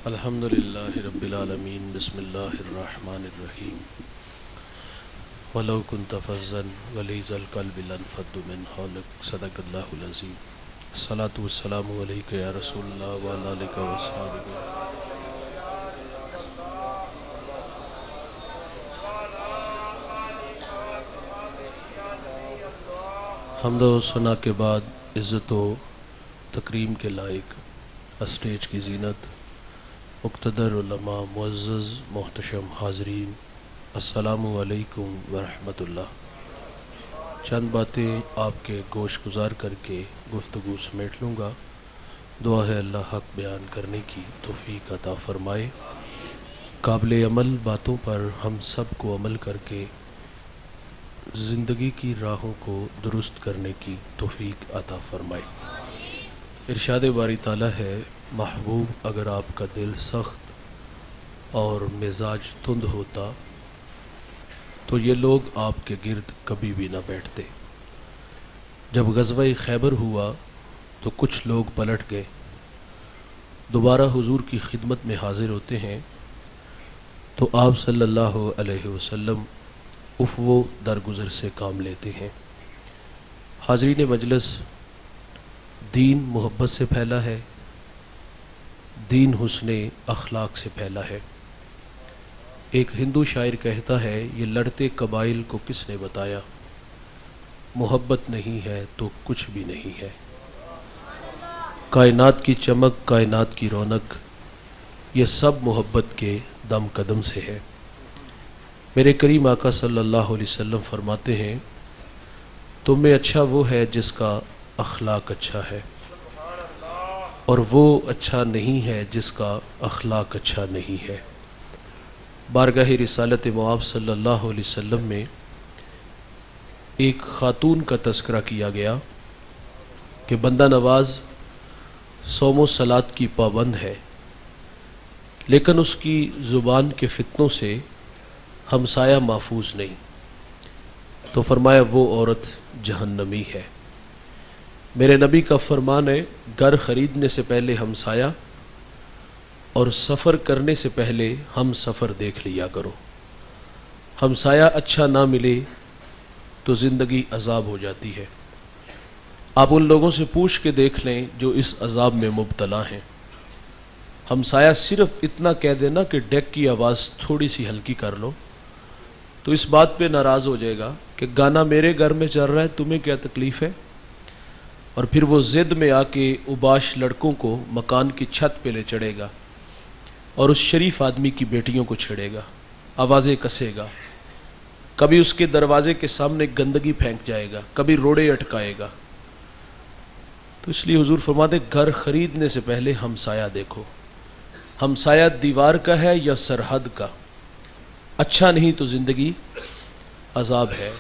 الحمدللہ رب العالمین بسم اللہ الرحمن الرحیم ولو كنت فظا غلیظ القلب لانفضوا من حولك صدق اللہ العظیم الصلاۃ والسلام علیک یا رسول اللہ وعلی آلک وصحبہ. حمد و ثنا کے بعد عزت و تکریم کے لائق اسٹیج کی زینت، مقتدر علماء، معزز محتشم حاضرین، السلام علیکم ورحمۃ اللہ. چند باتیں آپ کے گوش گزار کر کے گفتگو سمیٹ لوں گا. دعا ہے اللہ حق بیان کرنے کی توفیق عطا فرمائے. قابل عمل باتوں پر ہم سب کو عمل کر کے زندگی کی راہوں کو درست کرنے کی توفیق عطا فرمائے. ارشاد باری تعالیٰ ہے، محبوب اگر آپ کا دل سخت اور مزاج تند ہوتا تو یہ لوگ آپ کے گرد کبھی بھی نہ بیٹھتے. جب غزوہ خیبر ہوا تو کچھ لوگ پلٹ گئے، دوبارہ حضور کی خدمت میں حاضر ہوتے ہیں تو آپ صلی اللہ علیہ وسلم افو درگزر سے کام لیتے ہیں. حاضرین مجلس، دین محبت سے پھیلا ہے، دین حسن اخلاق سے پھیلا ہے. ایک ہندو شاعر کہتا ہے، یہ لڑتے قبائل کو کس نے بتایا، محبت نہیں ہے تو کچھ بھی نہیں ہے. کائنات کی چمک، کائنات کی رونق، یہ سب محبت کے دم قدم سے ہے. میرے کریم آقا صلی اللہ علیہ وسلم فرماتے ہیں، تم میں اچھا وہ ہے جس کا اخلاق اچھا ہے، اور وہ اچھا نہیں ہے جس کا اخلاق اچھا نہیں ہے. بارگاہ رسالت مآب صلی اللہ علیہ وسلم میں ایک خاتون کا تذکرہ کیا گیا کہ بندہ نواز صوم و صلات کی پابند ہے، لیکن اس کی زبان کے فتنوں سے ہمسایہ محفوظ نہیں. تو فرمایا وہ عورت جہنمی ہے. میرے نبی کا فرمان ہے، گھر خریدنے سے پہلے ہمسایہ اور سفر کرنے سے پہلے ہم سفر دیکھ لیا کرو. ہمسایہ اچھا نہ ملے تو زندگی عذاب ہو جاتی ہے. آپ ان لوگوں سے پوچھ کے دیکھ لیں جو اس عذاب میں مبتلا ہیں. ہمسایہ صرف اتنا کہہ دینا کہ ڈیک کی آواز تھوڑی سی ہلکی کر لو تو اس بات پہ ناراض ہو جائے گا کہ گانا میرے گھر میں چل رہا ہے، تمہیں کیا تکلیف ہے، اور پھر وہ ضد میں آ کے اوباش لڑکوں کو مکان کی چھت پہ لے چڑھے گا اور اس شریف آدمی کی بیٹیوں کو چھیڑے گا، آوازیں کسے گا، کبھی اس کے دروازے کے سامنے گندگی پھینک جائے گا، کبھی روڑے اٹکائے گا. تو اس لیے حضور فرماتے گھر خریدنے سے پہلے ہمسایہ دیکھو. ہمسایہ دیوار کا ہے یا سرحد کا، اچھا نہیں تو زندگی عذاب ہے.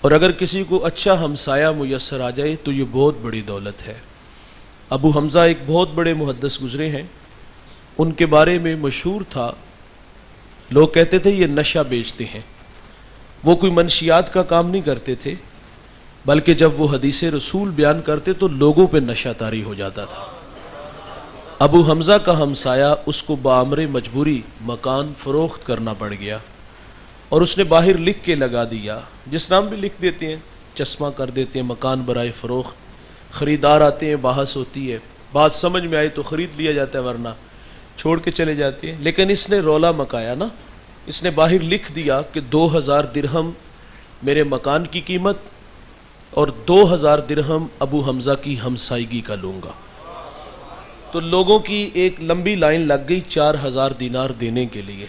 اور اگر کسی کو اچھا ہمسایہ میسر آ جائے تو یہ بہت بڑی دولت ہے. ابو حمزہ ایک بہت بڑے محدث گزرے ہیں، ان کے بارے میں مشہور تھا، لوگ کہتے تھے یہ نشہ بیچتے ہیں. وہ کوئی منشیات کا کام نہیں کرتے تھے، بلکہ جب وہ حدیث رسول بیان کرتے تو لوگوں پہ نشہ طاری ہو جاتا تھا. ابو حمزہ کا ہمسایہ اس کو بامر مجبوری مکان فروخت کرنا پڑ گیا اور اس نے باہر لکھ کے لگا دیا، جس نام بھی لکھ دیتے ہیں، چشمہ کر دیتے ہیں، مکان برائے فروخت. خریدار آتے ہیں، بحث ہوتی ہے، بات سمجھ میں آئی تو خرید لیا جاتا ہے، ورنہ چھوڑ کے چلے جاتے ہیں. لیکن اس نے رولا مکایا نا، اس نے باہر لکھ دیا کہ 2000 درہم میرے مکان کی قیمت اور 2000 درہم ابو حمزہ کی ہمسائیگی کا لوں گا. تو لوگوں کی ایک لمبی لائن لگ گئی 4000 دینار دینے کے لیے.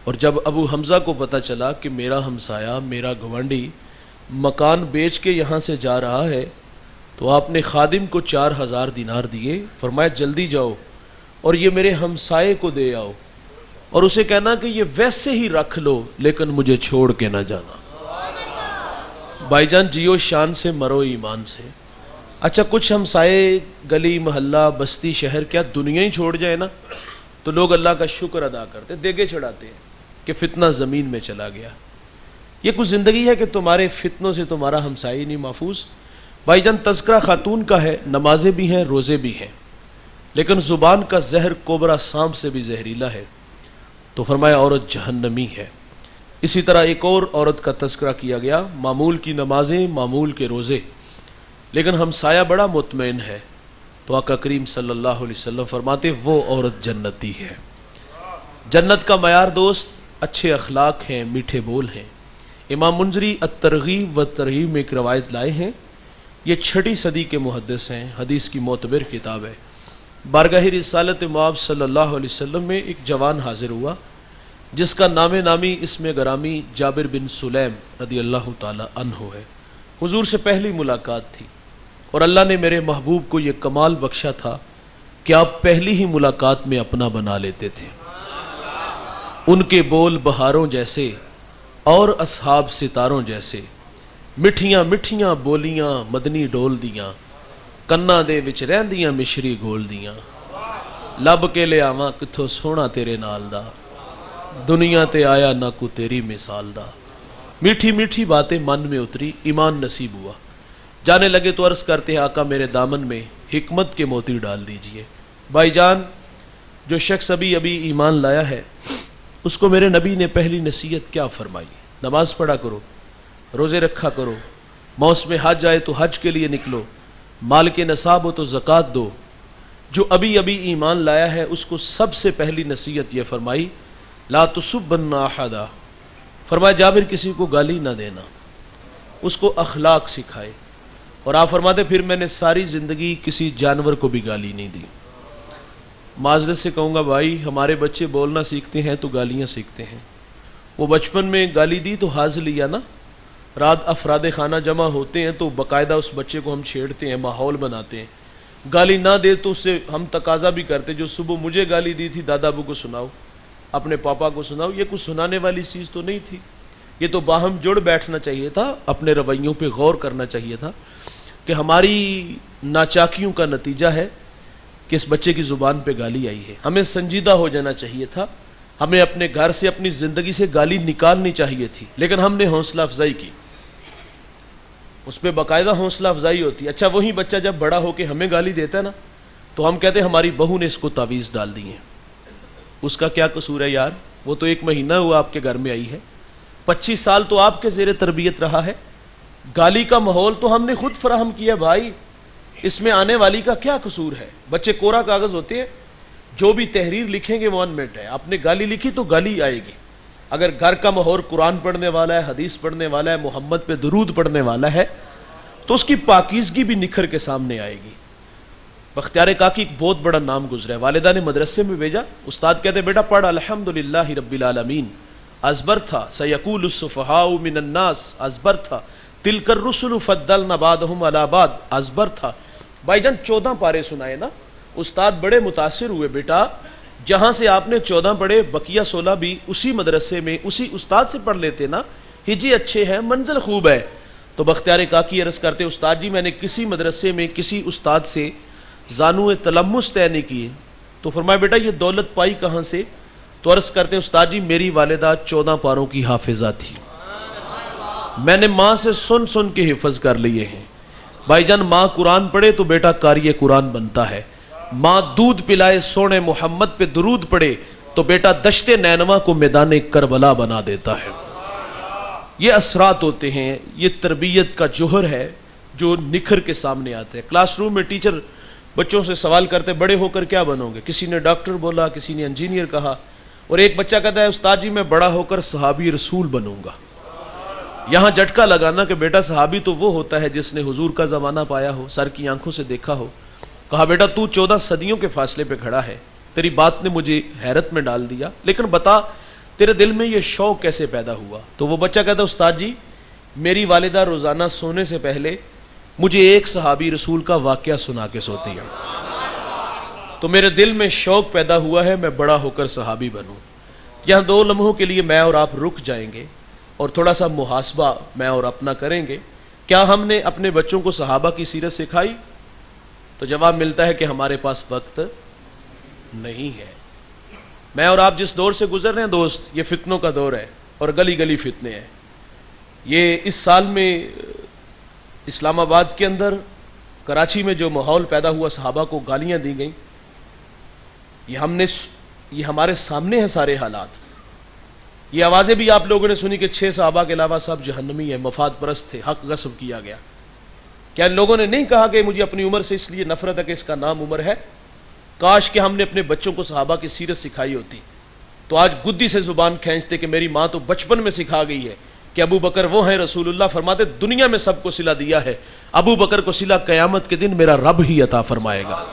اور جب ابو حمزہ کو پتہ چلا کہ میرا ہمسایہ، میرا گوانڈی مکان بیچ کے یہاں سے جا رہا ہے، تو آپ نے خادم کو 4000 دینار دیے، فرمایا جلدی جاؤ اور یہ میرے ہمسائے کو دے آؤ اور اسے کہنا کہ یہ ویسے ہی رکھ لو لیکن مجھے چھوڑ کے نہ جانا. بھائی جان، جیو شان سے، مرو ایمان سے. اچھا کچھ ہمسائے گلی محلہ بستی شہر کیا دنیا ہی چھوڑ جائے نا تو لوگ اللہ کا شکر ادا کرتے، دیگے چڑھاتے ہیں کہ فتنہ زمین میں چلا گیا. یہ کچھ زندگی ہے کہ تمہارے فتنوں سے تمہارا ہمسائی نہیں محفوظ. بھائی جان تذکرہ خاتون کا ہے، نمازیں بھی ہیں، روزے بھی ہیں، لیکن زبان کا زہر کوبرا سانپ سے بھی زہریلا ہے، تو فرمایا عورت جہنمی ہے۔ اسی طرح ایک اور عورت کا تذکرہ کیا گیا، معمول کی نمازیں، معمول کے روزے، لیکن ہمسایہ بڑا مطمئن ہے، تو آقا کریم صلی اللہ علیہ وسلم فرماتے وہ عورت جنتی ہے۔ جنت کا معیار دوست اچھے اخلاق ہیں، میٹھے بول ہیں۔ امام منذری الترغیب و ترہیب میں ایک روایت لائے ہیں، یہ 6 صدی کے محدث ہیں، حدیث کی معتبر کتاب ہے۔ بارگاہ رسالت مآب صلی اللہ علیہ وسلم میں ایک جوان حاضر ہوا جس کا نام نامی اسم گرامی جابر بن سلیم رضی اللہ تعالی عنہ ہے۔ حضور سے پہلی ملاقات تھی اور اللہ نے میرے محبوب کو یہ کمال بخشا تھا کہ آپ پہلی ہی ملاقات میں اپنا بنا لیتے تھے۔ ان کے بول بہاروں جیسے اور اصحاب ستاروں جیسے، مٹھیاں مٹھیاں بولیاں مدنی ڈول دیاں، کنا دے وچ رہندیاں مشری گول دیاں، لب کے لے آواں کتھوں سونا تیرے نال دا، دنیا تے آیا نہ کو تیری مثال دا۔ میٹھی میٹھی باتیں من میں اتری، ایمان نصیب ہوا۔ جانے لگے تو عرض کرتے ہیں آقا میرے دامن میں حکمت کے موتی ڈال دیجئے۔ بھائی جان، جو شخص ابھی ایمان لایا ہے اس کو میرے نبی نے پہلی نصیحت کیا فرمائی؟ نماز پڑھا کرو، روزے رکھا کرو، موسم حج آئے تو حج کے لیے نکلو، مال کے نصاب ہو تو زکوٰۃ دو۔ جو ابھی ایمان لایا ہے اس کو سب سے پہلی نصیحت یہ فرمائی، لا تسبن احدا، فرمایا جابر کسی کو گالی نہ دینا، اس کو اخلاق سکھائے۔ اور آپ فرماتے پھر میں نے ساری زندگی کسی جانور کو بھی گالی نہیں دی۔ معذرت سے کہوں گا بھائی، ہمارے بچے بولنا سیکھتے ہیں تو گالیاں سیکھتے ہیں۔ وہ بچپن میں گالی دی تو حاضر لیا نا، رات افراد خانہ جمع ہوتے ہیں تو باقاعدہ اس بچے کو ہم چھیڑتے ہیں، ماحول بناتے ہیں۔ گالی نہ دے تو اس سے ہم تقاضا بھی کرتے، جو صبح مجھے گالی دی تھی دادا ابو کو سناؤ، اپنے پاپا کو سناؤ۔ یہ کچھ سنانے والی چیز تو نہیں تھی، یہ تو باہم جڑ بیٹھنا چاہیے تھا، اپنے رویوں پہ غور کرنا چاہیے تھا کہ ہماری ناچاکیوں کا نتیجہ ہے کہ اس بچے کی زبان پہ گالی آئی ہے۔ ہمیں سنجیدہ ہو جانا چاہیے تھا، ہمیں اپنے گھر سے اپنی زندگی سے گالی نکالنی چاہیے تھی، لیکن ہم نے حوصلہ افزائی کی، اس پہ باقاعدہ حوصلہ افزائی ہوتی ہے۔ اچھا وہی بچہ جب بڑا ہو کے ہمیں گالی دیتا ہے نا تو ہم کہتے ہیں ہماری بہو نے اس کو تعویذ ڈال دی ہے۔ اس کا کیا قصور ہے یار؟ وہ تو 1 مہینہ ہوا آپ کے گھر میں آئی ہے، 25 سال تو آپ کے زیر تربیت رہا ہے۔ گالی کا ماحول تو ہم نے خود فراہم کیا بھائی، اس میں آنے والی کا کیا قصور ہے؟ بچے کورا کاغذ ہوتے ہیں، جو بھی تحریر لکھیں گے وہ انمٹ ہے۔ آپ نے گالی لکھی تو گالی آئے گی۔ اگر گھر کا ماحول قرآن پڑھنے والا ہے، حدیث پڑھنے والا ہے، محمد پہ درود پڑھنے والا ہے تو اس کی پاکیزگی بھی نکھر کے سامنے آئے گی۔ بختیار کاکی ایک بہت بڑا نام گزرا ہے، والدہ نے مدرسے میں بھیجا، استاد کہتے بیٹا پڑھ الحمدللہ رب العالمین، ازبر تھا سیقول السفہاء من الناس، ازبر تھا تلک الرسل فضلنا بعضهم علی بعض، ازبر تھا۔ بھائی جان 14 پارے سنائے نا، استاد بڑے متاثر ہوئے، بیٹا جہاں سے آپ نے 14 پڑھے بقیہ 16 بھی اسی مدرسے میں اسی استاد سے پڑھ لیتے نا، ہجے اچھے ہیں، منزل خوب ہے۔ تو بختیار کاکی عرض کرتے استاد جی میں نے کسی مدرسے میں کسی استاد سے زانو تلمس طے نہیں کیے، تو فرمایا بیٹا یہ دولت پائی کہاں سے؟ تو عرض کرتے استاد جی میری والدہ 14 پاروں کی حافظہ تھی، میں نے ماں سے سن سن کے حفظ کر لیے ہیں۔ بھائی جان ماں قرآن پڑھے تو بیٹا قاری قرآن بنتا ہے، ماں دودھ پلائے سونے محمد پہ درود پڑھے تو بیٹا دشت نینوا کو میدان کربلا بنا دیتا ہے۔ یہ اثرات ہوتے ہیں، یہ تربیت کا جوہر ہے جو نکھر کے سامنے آتے ہیں۔ کلاس روم میں ٹیچر بچوں سے سوال کرتے بڑے ہو کر کیا بنو گے؟ کسی نے ڈاکٹر بولا، کسی نے انجینئر کہا، اور ایک بچہ کہتا ہے استاد جی میں بڑا ہو کر صحابی رسول بنوں گا۔ یہاں جھٹکا لگانا کہ بیٹا صحابی تو وہ ہوتا ہے جس نے حضور کا زمانہ پایا ہو، سر کی آنکھوں سے دیکھا ہو۔ کہا بیٹا تو 14 صدیوں کے فاصلے پہ کھڑا ہے، تیری بات نے مجھے حیرت میں ڈال دیا، لیکن بتا تیرے دل میں یہ شوق کیسے پیدا ہوا؟ تو وہ بچہ کہتا استاد جی میری والدہ روزانہ سونے سے پہلے مجھے ایک صحابی رسول کا واقعہ سنا کے سوتی ہے، تو میرے دل میں شوق پیدا ہوا ہے میں بڑا ہو کر صحابی بنوں۔ یہاں 2 لمحوں کے لیے میں اور آپ رک جائیں گے اور تھوڑا سا محاسبہ میں اور اپنا کریں گے، کیا ہم نے اپنے بچوں کو صحابہ کی سیرت سکھائی؟ تو جواب ملتا ہے کہ ہمارے پاس وقت نہیں ہے۔ میں اور آپ جس دور سے گزر رہے ہیں دوست، یہ فتنوں کا دور ہے اور گلی گلی فتنے ہیں۔ یہ اس سال میں اسلام آباد کے اندر، کراچی میں جو ماحول پیدا ہوا، صحابہ کو گالیاں دی گئیں، یہ ہمارے سامنے ہیں سارے حالات. یہ آوازیں بھی آپ لوگوں نے سنی کہ 6 صحابہ کے علاوہ سب جہنمی ہیں، مفاد پرست تھے، حق غصب کیا گیا. کیا لوگوں نے نہیں کہا کہ مجھے اپنی عمر سے اس لیے نفرت ہے کہ اس کا نام عمر ہے؟ کاش کہ ہم نے اپنے بچوں کو صحابہ کی سیرت سکھائی ہوتی تو آج گدی سے زبان کھینچتے کہ میری ماں تو بچپن میں سکھا گئی ہے کہ ابو بکر وہ ہیں، رسول اللہ فرماتے دنیا میں سب کو صلہ دیا ہے، ابو بکر کو صلہ قیامت کے دن میرا رب ہی عطا فرمائے گا.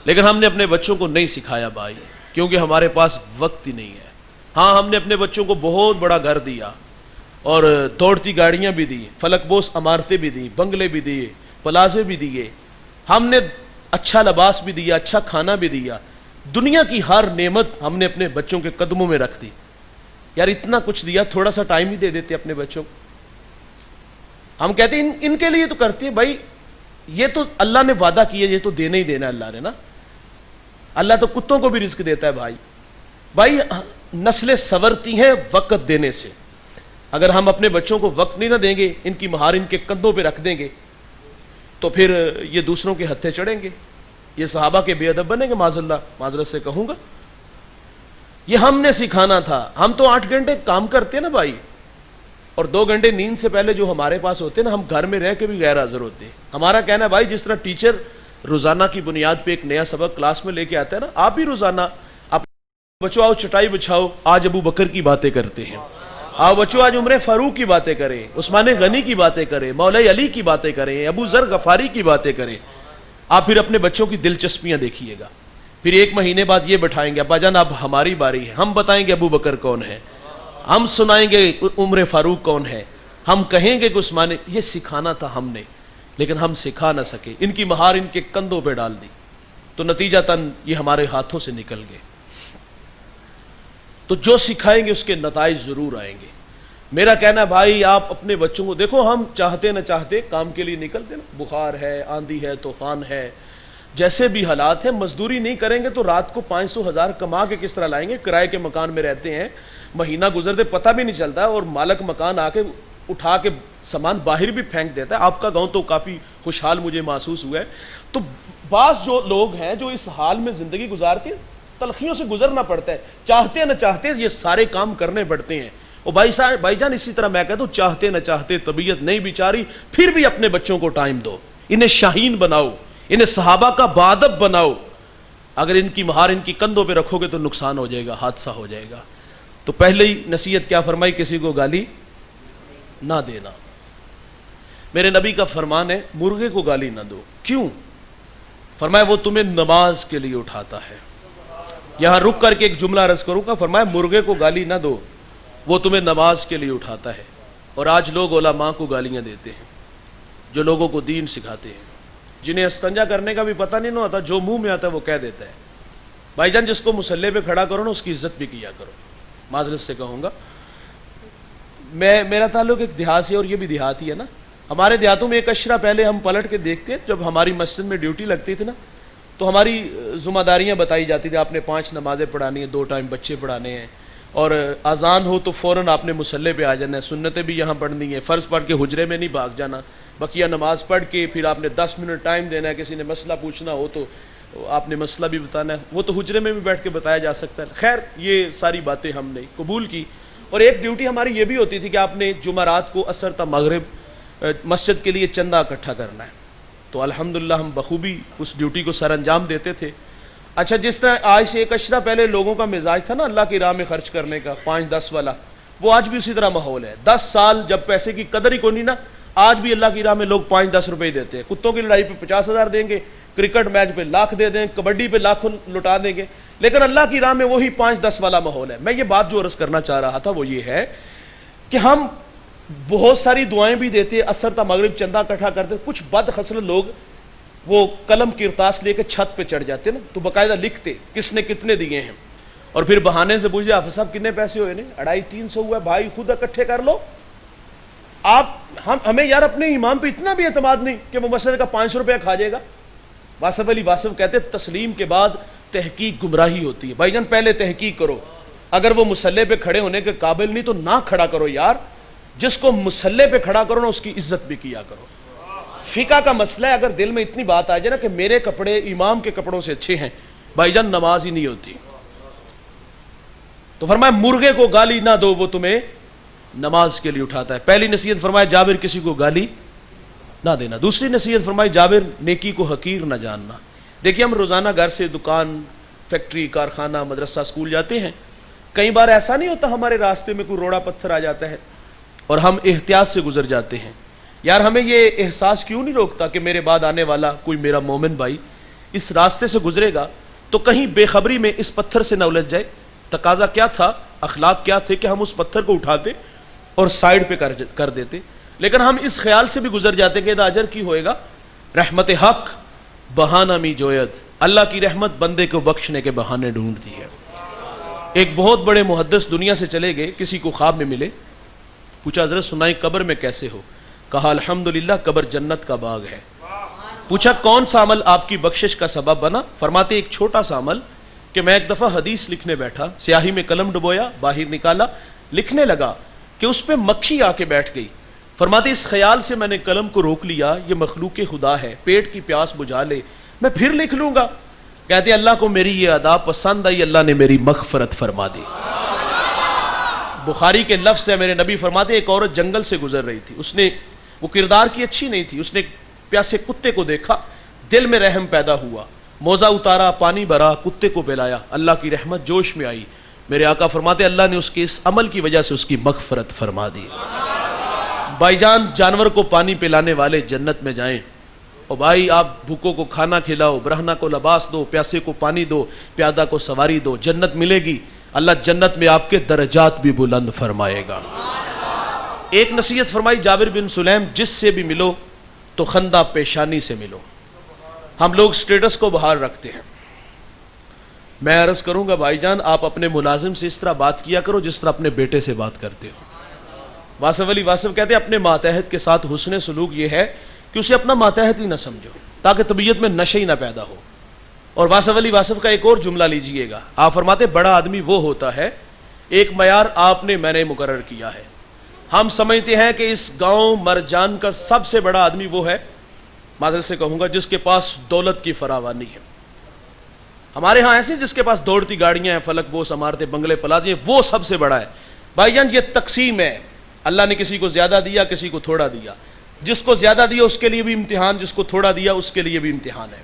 لیکن ہم نے اپنے بچوں کو نہیں سکھایا بھائی، کیونکہ ہمارے پاس وقت ہی نہیں ہے. ہاں ہم نے اپنے بچوں کو بہت بڑا گھر دیا اور دوڑتی گاڑیاں بھی دی، فلک بوس عمارتیں بھی دی، بنگلے بھی دیے، پلازے بھی دیے، ہم نے اچھا لباس بھی دیا، اچھا کھانا بھی دیا، دنیا کی ہر نعمت ہم نے اپنے بچوں کے قدموں میں رکھ دی. یار اتنا کچھ دیا، تھوڑا سا ٹائم ہی دے دیتے اپنے بچوں کو. ہم کہتے ہیں ان کے لیے تو کرتے ہیں بھائی، یہ تو اللہ نے وعدہ کیا، یہ تو دینا ہی دینا اللہ نے نا. اللہ تو کتوں کو بھی رزق دیتا ہے بھائی نسلیں سنورتی ہیں وقت دینے سے. اگر ہم اپنے بچوں کو وقت نہیں نہ دیں گے، ان کی مہار ان کے کندھوں پہ رکھ دیں گے تو پھر یہ دوسروں کے ہتھے چڑھیں گے، یہ صحابہ کے بے ادب بنیں گے. معاذ اللہ، معذرت سے کہوں گا. یہ ہم نے سکھانا تھا. ہم تو 8 گھنٹے کام کرتے ہیں نا بھائی، اور 2 گھنٹے نیند سے پہلے جو ہمارے پاس ہوتے ہیں نا، ہم گھر میں رہ کے بھی غیر حاضر ہوتے ہیں. ہمارا کہنا ہے بھائی جس طرح ٹیچر روزانہ کی بنیاد پہ ایک نیا سبق کلاس میں لے کے آتا ہے نا، آپ بھی روزانہ بچوں آؤ چٹائی بچھاؤ، آج ابو بکر کی باتیں کرتے ہیں. آؤ بچوں آج عمر فاروق کی باتیں کریں، عثمان غنی کی باتیں کریں، مولا علی کی باتیں کریں، ابو ذر غفاری کی باتیں کریں. آپ پھر اپنے بچوں کی دلچسپیاں دیکھیے گا. پھر 1 مہینے بعد یہ بٹھائیں گے، ابا جان اب ہماری باری ہے، ہم بتائیں گے ابو بکر کون ہے، ہم سنائیں گے عمر فاروق کون ہے، ہم کہیں گے کہ عثمان. یہ سکھانا تھا ہم نے، لیکن ہم سکھا نہ سکے. ان کی مہار ان کے کندھوں پہ ڈال دی تو نتیجتاً یہ ہمارے ہاتھوں سے نکل گئے. تو جو سکھائیں گے اس کے نتائج ضرور آئیں گے. میرا کہنا بھائی آپ اپنے بچوں کو دیکھو، ہم چاہتے نہ چاہتے کام کے لیے نکلتے نا، بخار ہے، آندھی ہے، طوفان ہے، جیسے بھی حالات ہیں، مزدوری نہیں کریں گے تو رات کو 500,000 کما کے کس طرح لائیں گے؟ کرائے کے مکان میں رہتے ہیں، مہینہ گزرتے پتہ بھی نہیں چلتا، اور مالک مکان آ کے اٹھا کے سامان باہر بھی پھینک دیتا ہے. آپ کا گاؤں تو کافی خوشحال مجھے محسوس ہوا ہے. تو بعض جو لوگ ہیں جو اس حال میں زندگی گزارتے ہیں، تلخیوں سے گزرنا پڑتا ہے، چاہتے نہ چاہتے یہ سارے کام کرنے پڑتے ہیں. اور بھائی جان اسی طرح میں کہتا ہوں، چاہتے نہ چاہتے طبیعت نہیں بیچاری، پھر بھی اپنے بچوں کو ٹائم دو، انہیں شاہین بناؤ، انہیں صحابہ کا بادب بناؤ. اگر ان کی مہار ان کی کندھوں پہ رکھو گے تو نقصان ہو جائے گا، حادثہ ہو جائے گا. تو پہلے ہی نصیحت کیا فرمائی؟ کسی کو گالی نہ دینا. میرے نبی کا فرمان ہے مرغے کو گالی نہ دو. کیوں؟ فرمایا وہ تمہیں نماز کے لیے اٹھاتا ہے. یہاں رک کر کے ایک جملہ عرض کروں گا. فرمایا مرغے کو گالی نہ دو، وہ تمہیں نماز کے لیے اٹھاتا ہے. اور آج لوگ علماء کو گالیاں دیتے ہیں، جو لوگوں کو دین سکھاتے ہیں، جنہیں استنجا کرنے کا بھی پتہ نہیں ہوتا، جو منہ میں آتا ہے وہ کہہ دیتا ہے. بھائی جان جس کو مصلے پہ کھڑا کرو نا، اس کی عزت بھی کیا کرو. معذرت سے کہوں گا، میرا تعلق ایک دیہات سے، اور یہ بھی دیہات ہی ہے نا. ہمارے دیہاتوں میں ایک اشرا پہلے ہم پلٹ کے دیکھتے ہیں، جب ہماری مسجد میں ڈیوٹی لگتی تھی نا، تو ہماری ذمہ داریاں بتائی جاتی تھی. آپ نے 5 نمازیں پڑھانی ہیں، 2 ٹائم بچے پڑھانے ہیں، اور اذان ہو تو فوراً آپ نے مصلے پہ آ جانا ہے، سنتیں بھی یہاں پڑھنی ہیں، فرض پڑھ کے حجرے میں نہیں بھاگ جانا، بقیہ نماز پڑھ کے پھر آپ نے 10 منٹ ٹائم دینا ہے. کسی نے مسئلہ پوچھنا ہو تو آپ نے مسئلہ بھی بتانا ہے، وہ تو حجرے میں بھی بیٹھ کے بتایا جا سکتا ہے. خیر یہ ساری باتیں ہم نے قبول کی. اور ایک ڈیوٹی ہماری یہ بھی ہوتی تھی کہ آپ نے جمعرات کو عصر تا مغرب مسجد کے لیے چندہ اکٹھا کرنا ہے. تو الحمدللہ ہم بخوبی اس ڈیوٹی کو سر انجام دیتے تھے. اچھا جس طرح آج سے 1 اشرا پہلے لوگوں کا مزاج تھا نا اللہ کی راہ میں خرچ کرنے کا 5-10 والا، وہ آج بھی اسی طرح ماحول ہے. 10 سال جب پیسے کی قدر ہی کوئی نہیں نا، آج بھی اللہ کی راہ میں لوگ 5-10 روپے دیتے ہیں. کتوں کی لڑائی پہ 50,000 دیں گے، کرکٹ میچ پہ لاکھ دے دیں، کبڈی پہ لاکھوں لٹا دیں گے، لیکن اللہ کی راہ میں وہی 5-10 والا ماحول ہے. میں یہ بات جو عرض کرنا چاہ رہا تھا وہ یہ ہے کہ ہم بہت ساری دعائیں بھی دیتے، عصر تا مغرب چندہ اکٹھا کرتے. کچھ بد خصلت لوگ وہ قلم کرتاس لے کے چھت پہ چڑھ جاتے نا، تو باقاعدہ لکھتے کس نے کتنے دیے ہیں، اور پھر بہانے سے پوچھتے حافظ صاحب کتنے پیسے ہوئے؟ نہیں 250-300 ہوا ہے. بھائی خود اکٹھے کر لو. ہمیں یار اپنے امام پہ اتنا بھی اعتماد نہیں کہ وہ مسجد کا 500 روپیہ کھا جائے گا. واصف علی واصف کہتے تسلیم کے بعد تحقیق گمراہی ہوتی ہے. بھائی جان پہلے تحقیق کرو، اگر وہ مسلح پہ کھڑے ہونے کے قابل نہیں تو نہ کھڑا کرو یار. جس کو مسلح پہ کھڑا کرو نا اس کی عزت بھی کیا کرو. فقہ کا مسئلہ ہے، اگر دل میں اتنی بات آ جائے نا کہ میرے کپڑے امام کے کپڑوں سے اچھے ہیں، بھائی جان نماز ہی نہیں ہوتی. تو فرمایا مرغے کو گالی نہ دو، وہ تمہیں نماز کے لیے اٹھاتا ہے. پہلی نصیحت فرمایا جابر کسی کو گالی نہ دینا. دوسری نصیحت فرمائی جابر نیکی کو حقیر نہ جاننا. دیکھیے ہم روزانہ گھر سے دکان، فیکٹری، کارخانہ، مدرسہ، اسکول جاتے ہیں. کئی بار ایسا نہیں ہوتا ہمارے راستے میں کوئی روڑا پتھر آ جاتا ہے اور ہم احتیاط سے گزر جاتے ہیں. یار ہمیں یہ احساس کیوں نہیں روکتا کہ میرے بعد آنے والا کوئی میرا مومن بھائی اس راستے سے گزرے گا تو کہیں بے خبری میں اس پتھر سے نہ الجھ جائے. تقاضا کیا تھا، اخلاق کیا تھے کہ ہم اس پتھر کو اٹھاتے اور سائڈ پہ کر دیتے. لیکن ہم اس خیال سے بھی گزر جاتے کہ اجر کی ہوئے گا. رحمت حق بہانہ می جوید، اللہ کی رحمت بندے کو بخشنے کے بہانے ڈھونڈتی ہے. ایک بہت بڑے محدث دنیا سے چلے گئے، کسی کو خواب میں ملے، پوچھا حضرت سنائیں قبر میں کیسے ہو؟ کہا الحمدللہ قبر جنت کا باغ ہے. پوچھا کون سا عمل آپ کی بخشش کا سبب بنا؟ فرماتے ایک چھوٹا سا عمل کہ میں ایک دفعہ حدیث لکھنے بیٹھا، سیاہی میں قلم ڈبویا، باہر نکالا، لکھنے لگا کہ اس پہ مکھی آ کے بیٹھ گئی. فرماتے اس خیال سے میں نے قلم کو روک لیا یہ مخلوق خدا ہے، پیٹ کی پیاس بجھا لے، میں پھر لکھ لوں گا. کہتے اللہ کو میری یہ ادا پسند آئی، اللہ نے میری مغفرت فرما دی. بخاری کے لفظ ہے، میرے نبی فرماتے ایک عورت جنگل سے گزر رہی تھی، اس نے وہ کردار کی اچھی نہیں تھی، اس نے پیاسے کتے کو دیکھا، دل میں رحم پیدا ہوا، موزہ اتارا، پانی بھرا، کتے کو پلایا، اللہ کی رحمت جوش میں آئی. میرے آقا فرماتے اللہ نے اس کے اس عمل کی وجہ سے اس کی مغفرت فرما دی. بھائی جان جانور کو پانی پلانے والے جنت میں جائیں، اور بھائی آپ بھوکوں کو کھانا کھلاؤ، برہنہ کو لباس دو، پیاسے کو پانی دو، پیادہ کو سواری دو، جنت ملے گی. اللہ جنت میں آپ کے درجات بھی بلند فرمائے گا. ایک نصیحت فرمائی جابر بن سلیم، جس سے بھی ملو تو خندہ پیشانی سے ملو. ہم لوگ سٹیٹس کو باہر رکھتے ہیں. میں عرض کروں گا بھائی جان آپ اپنے ملازم سے اس طرح بات کیا کرو جس طرح اپنے بیٹے سے بات کرتے ہو. واصف علی واصف کہتے ہیں اپنے ماتحت کے ساتھ حسن سلوک یہ ہے کہ اسے اپنا ماتحت ہی نہ سمجھو تاکہ طبیعت میں نشے ہی نہ پیدا ہو. اور واصف علی واصف کا ایک اور جملہ لیجئے گا، آپ فرماتے بڑا آدمی وہ ہوتا ہے، ایک معیار آپ نے میں نے مقرر کیا ہے. ہم سمجھتے ہیں کہ اس گاؤں مرجان کا سب سے بڑا آدمی وہ ہے، معذرت سے کہوں گا، جس کے پاس دولت کی فراوانی ہے. ہمارے ہاں ایسے جس کے پاس دوڑتی گاڑیاں ہیں، فلک بوس عمارتیں، بنگلے پلازے ہیں، وہ سب سے بڑا ہے. بھائی جان یہ تقسیم ہے، اللہ نے کسی کو زیادہ دیا کسی کو تھوڑا دیا. جس کو زیادہ دیا اس کے لیے بھی امتحان، جس کو تھوڑا دیا اس کے لیے بھی امتحان ہے.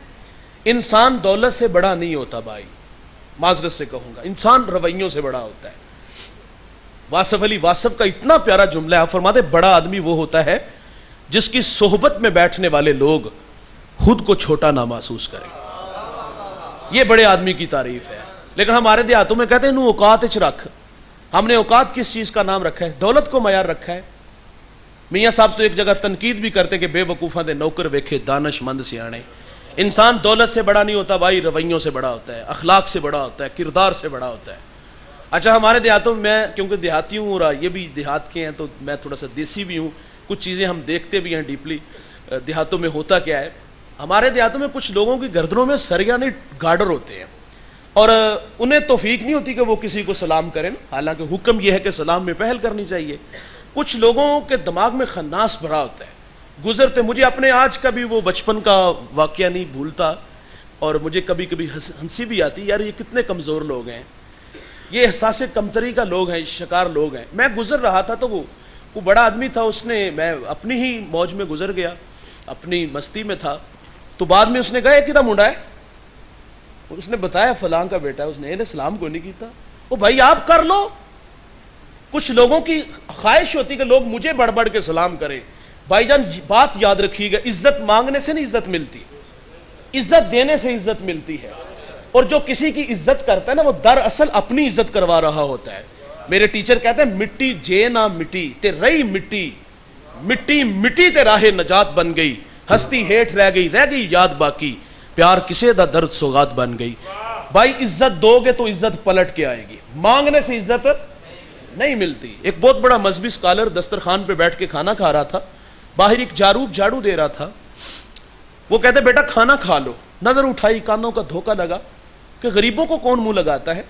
انسان دولت سے بڑا نہیں ہوتا بھائی، معذرت سے کہوں گا، انسان رویوں سے بڑا ہوتا ہے. واصف علی واصف کا اتنا پیارا جملہ ہے، آپ فرماتے بڑا آدمی وہ ہوتا ہے جس کی صحبت میں بیٹھنے والے لوگ خود کو چھوٹا نہ محسوس کریں. یہ بڑے آدمی کی تعریف ہے. لیکن ہمارے دیہاتوں میں کہتے ہیں نو اوقات اچ رکھ. ہم نے اوقات کس چیز کا نام رکھا ہے؟ دولت کو معیار رکھا ہے. میاں صاحب تو ایک جگہ تنقید بھی کرتے کہ بے وقوفاں دے نوکر ویکھے دانش مند سیانے. انسان دولت سے بڑا نہیں ہوتا بھائی، رویوں سے بڑا ہوتا ہے، اخلاق سے بڑا ہوتا ہے، کردار سے بڑا ہوتا ہے. اچھا ہمارے دیہاتوں میں، میں کیونکہ دیہاتی ہوں اور یہ بھی دیہات کے ہیں تو میں تھوڑا سا دیسی بھی ہوں، کچھ چیزیں ہم دیکھتے بھی ہیں ڈیپلی. دیہاتوں میں ہوتا کیا ہے، ہمارے دیہاتوں میں کچھ لوگوں کی گردنوں میں سریانی گارڈر ہوتے ہیں اور انہیں توفیق نہیں ہوتی کہ وہ کسی کو سلام کریں، حالانکہ حکم یہ ہے کہ سلام میں پہل کرنی چاہیے. کچھ لوگوں کے دماغ میں خناس بھرا ہوتا ہے. گزرتے مجھے اپنے آج کا بھی وہ بچپن کا واقعہ نہیں بھولتا اور مجھے کبھی کبھی ہنسی بھی آتی، یار یہ کتنے کمزور لوگ ہیں، یہ احساس کمتری کا لوگ ہیں، شکار لوگ ہیں. میں گزر رہا تھا تو وہ بڑا آدمی تھا، اس نے، میں اپنی ہی موج میں گزر گیا، اپنی مستی میں تھا، تو بعد میں اس نے کہا کدھر منڈا ہے، اس نے بتایا فلاں کا بیٹا ہے. اس نے سلام کو نہیں کیتا. وہ بھائی آپ کر لو. کچھ لوگوں کی خواہش ہوتی کہ لوگ مجھے بڑھ بڑھ کے سلام کریں. بھائی جان بات یاد رکھیے گا، عزت مانگنے سے نہیں عزت ملتی، عزت دینے سے عزت ملتی ہے. اور جو کسی کی عزت کرتا ہے نا وہ دراصل اپنی عزت کروا رہا ہوتا ہے. میرے ٹیچر کہتے ہیں مٹی جے نہ مٹی تے رہی مٹی، مٹی مٹی تے راہ نجات بن گئی، ہستی ہیٹ رہ گئی یاد باقی، پیار کسے دا درد سوغات بن گئی. بھائی عزت دو گے تو عزت پلٹ کے آئے گی، مانگنے سے عزت نہیں ملتی. ایک بہت بڑا مذہبی اسکالر دسترخوان پہ بیٹھ کے کھانا کھا رہا تھا، باہر ایک جاروب جھاڑو دے رہا تھا. وہ کہتے بیٹا کھانا کھا لو. نظر اٹھائی، کانوں کا دھوکہ لگا کہ غریبوں کو کون منہ لگاتا ہے،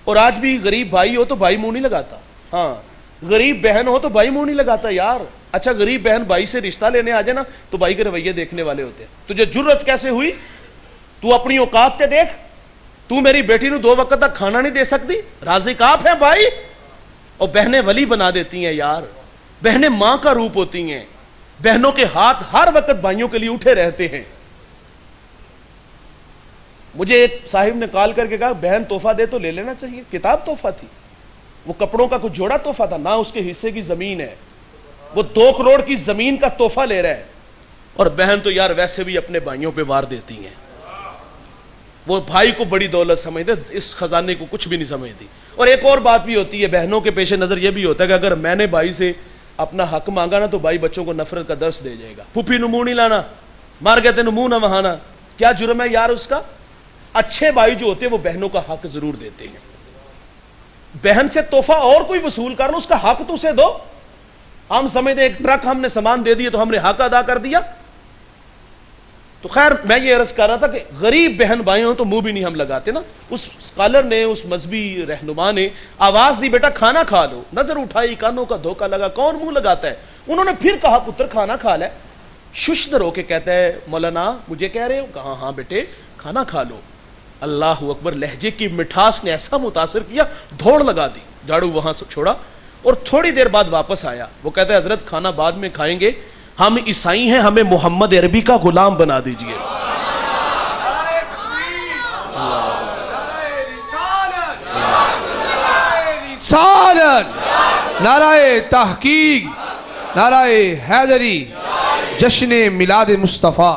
اور آج بھی غریب بھائی ہو تو بھائی منہ نہیں لگاتا، ہاں غریب بہن ہو تو بھائی منہ نہیں لگاتا یار. اچھا غریب بہن بھائی سے رشتہ لینے آ جائے نا تو بھائی کے رویے دیکھنے والے ہوتے ہیں. تجھے جرت کیسے ہوئی، تو اپنی اوقات تے دیکھ، تو میری بیٹی نو 2 وقت تک کھانا نہیں دے سکتی؟ رازق آپ ہیں بھائی. اور بہنیں ولی بنا دیتی ہیں یار, بہنیں ماں کا روپ ہوتی ہیں, بہنوں کے ہاتھ ہر وقت بھائیوں کے لیے اٹھے رہتے ہیں. مجھے ایک صاحب نے کال کر کے کہا بہن تحفہ دے تو لے لینا چاہیے. کتاب تحفہ تھی, وہ کپڑوں کا کچھ جوڑا تحفہ تھا, نہ اس کے حصے کی زمین ہے, وہ 2 کروڑ کی زمین کا تحفہ لے رہا ہے. اور بہن تو یار ویسے بھی اپنے بھائیوں پہ وار دیتی ہیں, وہ بھائی کو بڑی دولت سمجھتے, اس خزانے کو کچھ بھی نہیں سمجھتی. اور ایک اور بات بھی ہوتی ہے, بہنوں کے پیش نظر یہ بھی ہوتا ہے کہ اگر میں نے بھائی سے اپنا حق مانگا نا تو بھائی بچوں کو نفرت کا درس دے جائے گا. پھوپھی نمو نہیں لانا, مار گئے تین منہ نہ وہانا, کیا جرم ہے یار اس کا؟ اچھے بھائی جو ہوتے ہیں وہ بہنوں کا حق ضرور دیتے ہیں. بہن سے تحفہ اور کوئی وصول کر لو, اس کا حق تو اسے دو. ہم سمجھتے ایک ٹرک ہم نے سامان دے دیا تو ہم نے حق ادا کر دیا. تو خیر میں یہ عرض کر رہا تھا کہ غریب بہن بھائی ہوں تو منہ بھی نہیں ہم لگاتے نا. اس اسکالر نے, اس مذہبی رہنما نے آواز دی بیٹا کھانا کھا لو, نظر اٹھائی کانوں کا دھوکہ لگا, کون منہ لگاتا ہے؟ انہوں نے پھر کہا پتر کھانا کھا لے. ششدر ہو کے کہتا ہے مولانا مجھے کہہ رہے ہو؟ کہا ہاں بیٹے کھانا کھا لو. اللہ اکبر, لہجے کی مٹھاس نے ایسا متاثر کیا, دوڑ لگا دی, جھاڑو وہاں سے چھوڑا اور تھوڑی دیر بعد واپس آیا. وہ کہتا ہے حضرت کھانا بعد میں کھائیں گے, ہم عیسائی ہیں, ہمیں محمد عربی کا غلام بنا دیجئے. نعرہ تحقیق, نعرہ حیدری, جشن میلاد مصطفیٰ.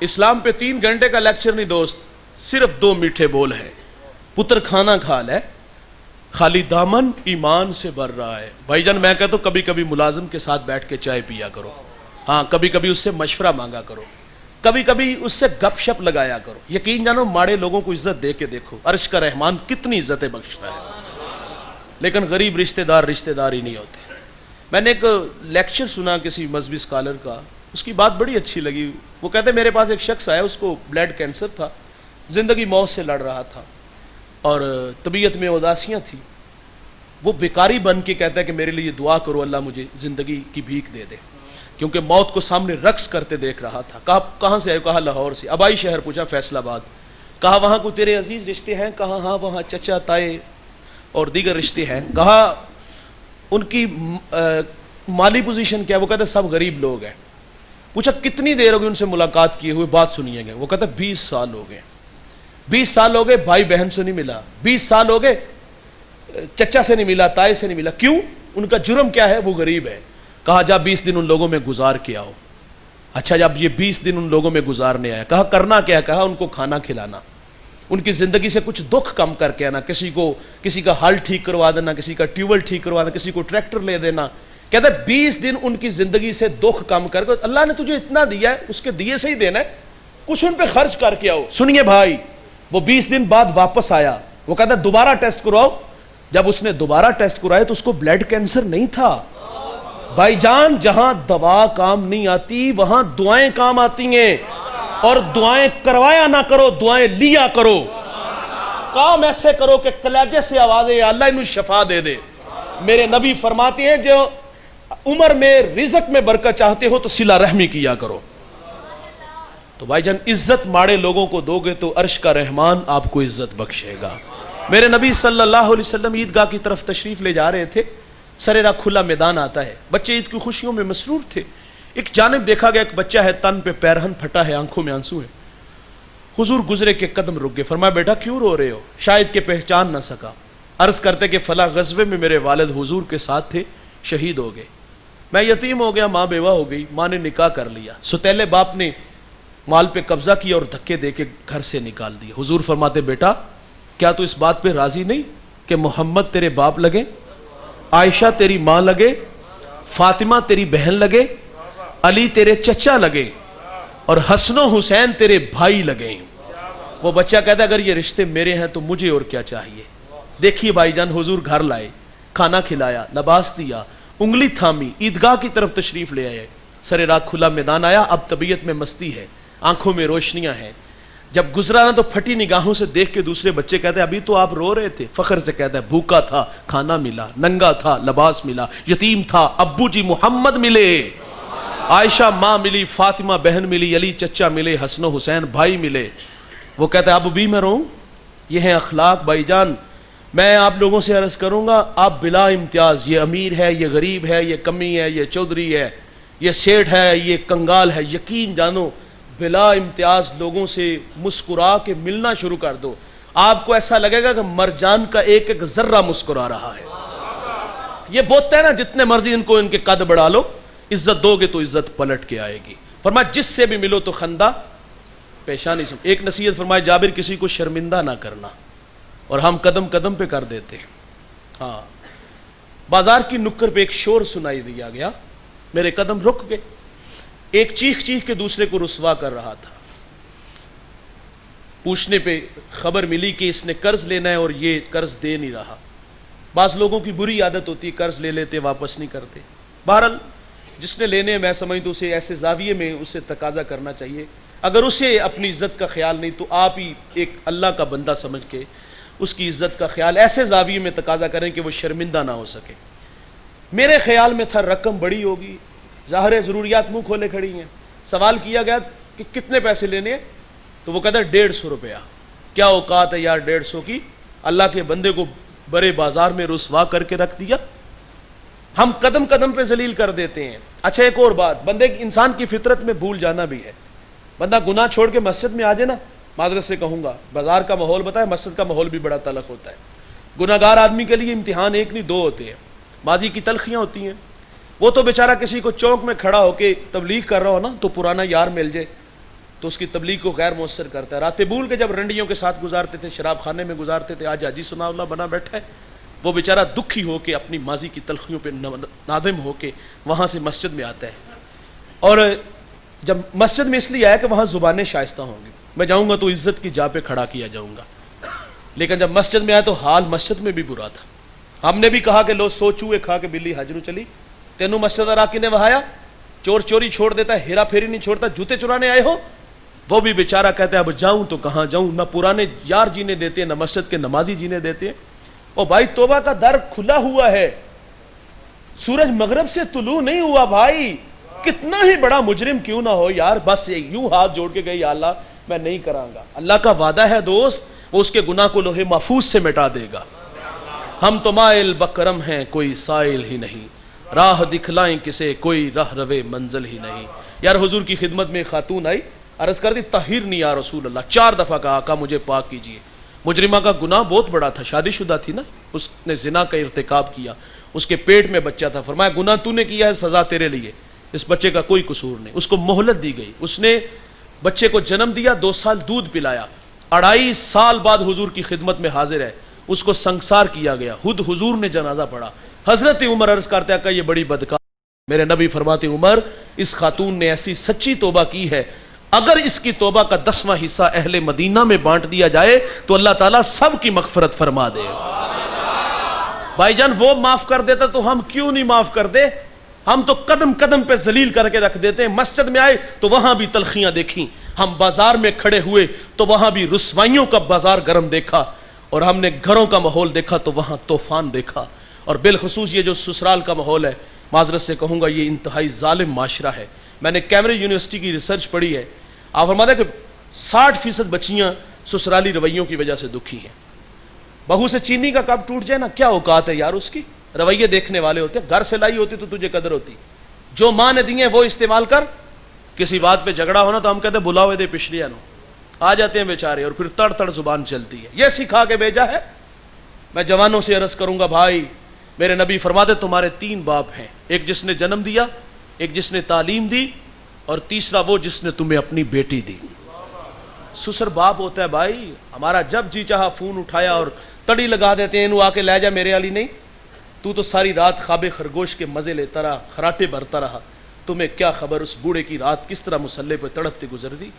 اسلام پہ 3 گھنٹے کا لیکچر نہیں دوست, صرف 2 میٹھے بول ہیں. پتر کھانا کھا لے, خالی دامن ایمان سے بھر رہا ہے. بھائی جان میں کہتا ہوں کبھی کبھی ملازم کے ساتھ بیٹھ کے چائے پیا کرو, ہاں کبھی کبھی اس سے مشورہ مانگا کرو, کبھی کبھی اس سے گپ شپ لگایا کرو. یقین جانو ماڑے لوگوں کو عزت دے کے دیکھو, عرش کا رحمان کتنی عزتیں بخشتا ہے. لیکن غریب رشتہ دار ہی نہیں ہوتے. میں نے ایک لیکچر سنا کسی مذہبی اسکالر کا, اس کی بات بڑی اچھی لگی. وہ کہتے میرے پاس ایک شخص آیا, اس کو بلڈ کینسر تھا, زندگی موت سے لڑ رہا تھا اور طبیعت میں اداسیاں تھی. وہ بیکاری بن کے کہتا ہے کہ میرے لیے دعا کرو, اللہ مجھے زندگی کی بھیک دے دے, کیونکہ موت کو سامنے رقص کرتے دیکھ رہا تھا. کہا کہاں سے آئے؟ کہا لاہور سے. آبائی شہر پوچھا فیصل آباد. کہا وہاں کو تیرے عزیز رشتے ہیں؟ کہا ہاں وہاں چچا تائے اور دیگر رشتے ہیں. کہا ان کی مالی پوزیشن کیا؟ وہ کہتے سب غریب لوگ ہیں. پوچھا کتنی دیر ہو گئی ان سے ملاقات کیے ہوئے, بات سنیے گئے؟ وہ کہتا 20 سال ہو گئے. 20 سال ہو گئے بھائی بہن سے نہیں ملا, 20 سال ہو گئے چچا سے نہیں ملا, تائے سے نہیں ملا. کیوں؟ ان کا جرم کیا ہے؟ وہ غریب ہے. کہا جا 20 دن ان لوگوں میں گزار کے آؤ. اچھا جب یہ 20 دن ان لوگوں میں گزارنے آیا, کہا کرنا کیا؟ کہا ان کو کھانا کھلانا, ان کی زندگی سے کچھ دکھ کم کر کے آنا, کسی کا حل ٹھیک کروا دینا, کسی کا ٹیوبل ٹھیک کروا دینا, کسی کو ٹریکٹر لے دینا. کہتا ہے 20 دن ان کی زندگی سے دکھ کم کر کے, اللہ نے تجھے اتنا دیا ہے اس کے دیے سے ہی دینا ہے, کچھ ان پہ خرچ کر کے آؤ. سنیے بھائی, وہ 20 دن بعد واپس آیا. وہ کہتا ہے دوبارہ ٹیسٹ کرواؤ. جب اس نے دوبارہ ٹیسٹ کروایا تو اس کو بلڈ کینسر نہیں تھا. بھائی جان جہاں دوا کام نہیں آتی وہاں دعائیں کام آتی ہیں, اور دعائیں کروایا نہ کرو, دعائیں لیا کرو. کام ایسے کرو کہ کلیجے سے آوازیں اللہ انہوں شفا دے دے. میرے نبی فرماتے ہیں جو عمر میں رزق میں برکت چاہتے ہو تو صلہ رحمی کیا کرو. تو بھائی جان عزت ماڑے لوگوں کو دو گے تو عرش کا رحمان آپ کو عزت بخشے گا. میرے نبی صلی اللہ علیہ وسلم عیدگاہ کی طرف تشریف لے جا رہے تھے, سرے راہ کھلا میدان آتا ہے, بچے عید کی خوشیوں میں مسرور تھے. ایک جانب دیکھا گیا ایک بچہ ہے, تن پہ پیرہن پھٹا ہے, آنکھوں میں آنسو ہے. حضور گزرے کے قدم رک گئے, فرمایا بیٹا کیوں رو رہے ہو؟ شاید کہ پہچان نہ سکا. عرض کرتے کہ فلاں غزوے میں میرے والد حضور کے ساتھ تھے, شہید ہو گئے. میں یتیم ہو گیا, ماں بیوہ ہو گئی, ماں نے نکاح کر لیا. ستیلے باپ نے مال پہ قبضہ کیا اور دھکے دے کے گھر سے نکال دیا. حضور فرماتے بیٹا کیا تو اس بات پہ راضی نہیں کہ محمد تیرے باپ لگے, عائشہ تیری ماں لگے, فاطمہ تیری بہن لگے, علی تیرے چچا لگے, اور حسن و حسین تیرے بھائی لگے. وہ بچہ کہتا ہے اگر یہ رشتے میرے ہیں تو مجھے اور کیا چاہیے. دیکھیے بھائی جان حضور گھر لائے, کھانا کھلایا, لباس دیا, انگلی تھامی, عیدگاہ کی طرف تشریف لے آئے. سرے راہ کھلا میدان آیا, اب طبیعت میں مستی ہے, آنکھوں میں روشنیاں ہیں. جب گزرا نا تو پھٹی نگاہوں سے دیکھ کے دوسرے بچے کہتے ہیں ابھی تو آپ رو رہے تھے. فخر سے کہتا ہے بھوکا تھا کھانا ملا, ننگا تھا لباس ملا, یتیم تھا ابو جی محمد ملے, عائشہ ماں ملی, فاطمہ بہن ملی, علی چچا ملے, حسن و حسین بھائی ملے. وہ کہتا ہے اب بھی میں رہوں. یہ ہیں اخلاق بھائی جان. میں آپ لوگوں سے عرض کروں گا آپ بلا امتیاز, یہ امیر ہے, یہ غریب ہے, یہ کمی ہے, یہ چودھری ہے, یہ سیٹھ ہے, یہ کنگال ہے, یقین جانو بلا امتیاز لوگوں سے مسکرا کے ملنا شروع کر دو. آپ کو ایسا لگے گا کہ مرجان کا ایک ایک ذرہ مسکرا رہا ہے. یہ بوتے ہیں نا, جتنے مرضی ان کو ان کے قد بڑھا لو, عزت دو گے تو عزت پلٹ کے آئے گی. فرمایا جس سے بھی ملو تو خندہ پیشانی سے. ایک نصیحت فرمائے جابر, کسی کو شرمندہ نہ کرنا, اور ہم قدم قدم پہ کر دیتے ہیں. ہاں, بازار کی نکر پہ ایک شور سنائی دیا گیا, میرے قدم رک گئے. ایک چیخ چیخ کے دوسرے کو رسوا کر رہا تھا. پوچھنے پہ خبر ملی کہ اس نے قرض لینا ہے اور یہ قرض دے نہیں رہا. بعض لوگوں کی بری عادت ہوتی ہے, قرض لے لیتے واپس نہیں کرتے. بہرحال جس نے لینے, میں سمجھتا ہوں اسے ایسے زاویے میں اسے تقاضا کرنا چاہیے. اگر اسے اپنی عزت کا خیال نہیں تو آپ ہی ایک اللہ کا بندہ سمجھ کے اس کی عزت کا خیال ایسے زاویے میں تقاضا کریں کہ وہ شرمندہ نہ ہو سکے. میرے خیال میں تھا رقم بڑی ہوگی, ظاہر ہے ضروریات منہ کھولے کھڑی ہیں. سوال کیا گیا کہ کتنے پیسے لینے ہیں, تو وہ کہتا ہے 150 روپیہ. کیا اوقات ہے یار 150 کی, اللہ کے بندے کو بڑے بازار میں رسوا کر کے رکھ دیا. ہم قدم قدم پہ ذلیل کر دیتے ہیں. اچھا ایک اور بات, بندے انسان کی فطرت میں بھول جانا بھی ہے. بندہ گناہ چھوڑ کے مسجد میں آ جائے نا, معذرت سے کہوں گا, بازار کا ماحول بتائے, مسجد کا ماحول بھی بڑا تلخ ہوتا ہے. گناہگار آدمی کے لیے امتحان ایک نہیں دو ہوتے ہیں. ماضی کی تلخیاں ہوتی ہیں. وہ تو بیچارہ کسی کو چوک میں کھڑا ہو کے تبلیغ کر رہا ہو نا, تو پرانا یار مل جائے تو اس کی تبلیغ کو غیر مؤثر کرتا ہے. راتیں بھول کے جب رنڈیوں کے ساتھ گزارتے تھے, شراب خانے میں گزارتے تھے, آج حاجی ثناء اللہ بنا بیٹھا ہے. وہ بیچارہ دکھی ہو کے اپنی ماضی کی تلخیوں پہ نادم ہو کے وہاں سے مسجد میں آتا ہے. اور جب مسجد میں اس لیے آیا کہ وہاں زبانیں شائستہ ہوں گی, میں جاؤں گا تو عزت کی جا پہ کھڑا کیا جاؤں گا. لیکن جب مسجد میں آیا تو حال مسجد میں بھی برا تھا. ہم نے بھی کہا کہ لو سو چوہے کھا کے بلی حجرو چلی, تینوں مسجد اراکی نے وہایا. چور چوری چھوڑ دیتا ہے, ہیرا پھیری نہیں چھوڑتا. جوتے چرانے آئے ہو, وہ بھی بیچارہ کہتا ہے اب جاؤں تو کہاں جاؤں, نہ پرانے یار جینے دیتے ہیں, نہ مسجد کے نمازی جینے دیتے ہیں. او بھائی توبہ کا در کھلا ہوا ہے, سورج مغرب سے طلوع نہیں ہوا بھائی. کتنا ہی بڑا مجرم کیوں نہ ہو یار, بس یوں ہاتھ جوڑ کے گئی یا اللہ میں نہیں کراں گا. اللہ کا وعدہ ہے دوست, وہ اس کے گناہ کو لوہے محفوظ سے مٹا دے گا. ہم تو مائل بکرم ہیں کوئی سائل ہی نہیں, راہ دکھلائیں کسے کوئی راہ روے منزل ہی نہیں. یار حضور کی خدمت میں خاتون آئی, عرض کر دی طہرنی یا رسول اللہ. 4 دفعہ کہا آقا مجھے پاک کیجئے. مجرمہ کا گناہ بہت بڑا تھا, شادی شدہ تھی نا, اس نے زنا کا ارتکاب کیا, اس کے پیٹ میں بچہ تھا. فرمایا گناہ تو نے کیا ہے, سزا تیرے لیے, اس بچے کا کوئی قصور نہیں. اس کو مہلت دی گئی, اس نے بچے کو جنم دیا, 2 سال دودھ پلایا, 2.5 سال بعد حضور کی خدمت میں حاضر ہے. اس کو سنگسار کیا گیا, خود حضور نے جنازہ پڑھا. حضرت عمر عرض کرتے ہیں کہ یہ بڑی بدکار. میرے نبی فرماتے عمر اس خاتون نے ایسی سچی توبہ کی ہے, اگر اس کی توبہ کا 10واں حصہ اہل مدینہ میں بانٹ دیا جائے تو اللہ تعالیٰ سب کی مغفرت فرما دے. بھائی جان وہ معاف کر دیتا تو ہم کیوں نہیں معاف کر دے. ہم تو قدم قدم پہ ذلیل کر کے رکھ دیتے ہیں. مسجد میں آئے تو وہاں بھی تلخیاں دیکھیں, ہم بازار میں کھڑے ہوئے تو وہاں بھی رسوائیوں کا بازار گرم دیکھا, اور ہم نے گھروں کا ماحول دیکھا تو وہاں طوفان دیکھا. اور بالخصوص یہ جو سسرال کا ماحول ہے, معذرت سے کہوں گا یہ انتہائی ظالم معاشرہ ہے. میں نے کیمبرج یونیورسٹی کی ریسرچ پڑھی ہے, آپ فرماتے ہیں کہ 60% بچیاں سسرالی رویوں کی وجہ سے دکھی ہیں. بہو سے چینی کا کپ ٹوٹ جائے نا, کیا اوقات ہے یار اس کی, رویے دیکھنے والے ہوتے ہیں. گھر سے لائی ہوتی تو تجھے قدر ہوتی, جو ماں نے دی ہیں وہ استعمال کر. کسی بات پہ جھگڑا ہونا تو ہم کہتے ہیں بلاؤ دے پچھلیا نو, آ جاتے ہیں بیچارے, اور پھر تڑ تڑ زبان چلتی ہے. یہ سکھا کے بھیجا ہے. میں جوانوں سے عرض کروں گا بھائی, میرے نبی فرماتے تمہارے 3 باپ ہیں, ایک جس نے جنم دیا, ایک جس نے تعلیم دی, اور تیسرا وہ جس نے تمہیں اپنی بیٹی دی. سسر باپ ہوتا ہے بھائی. ہمارا جب جی چاہا فون اٹھایا اور تڑی لگا دیتے ہیں, انہوں آ کے لے جا میرے والی نہیں, تو ساری رات خواب خرگوش کے مزے لیتا رہا, خراٹے بھرتا رہا. تمہیں کیا خبر اس بوڑھے کی رات کس طرح مسلح پہ تڑپتے گزر دی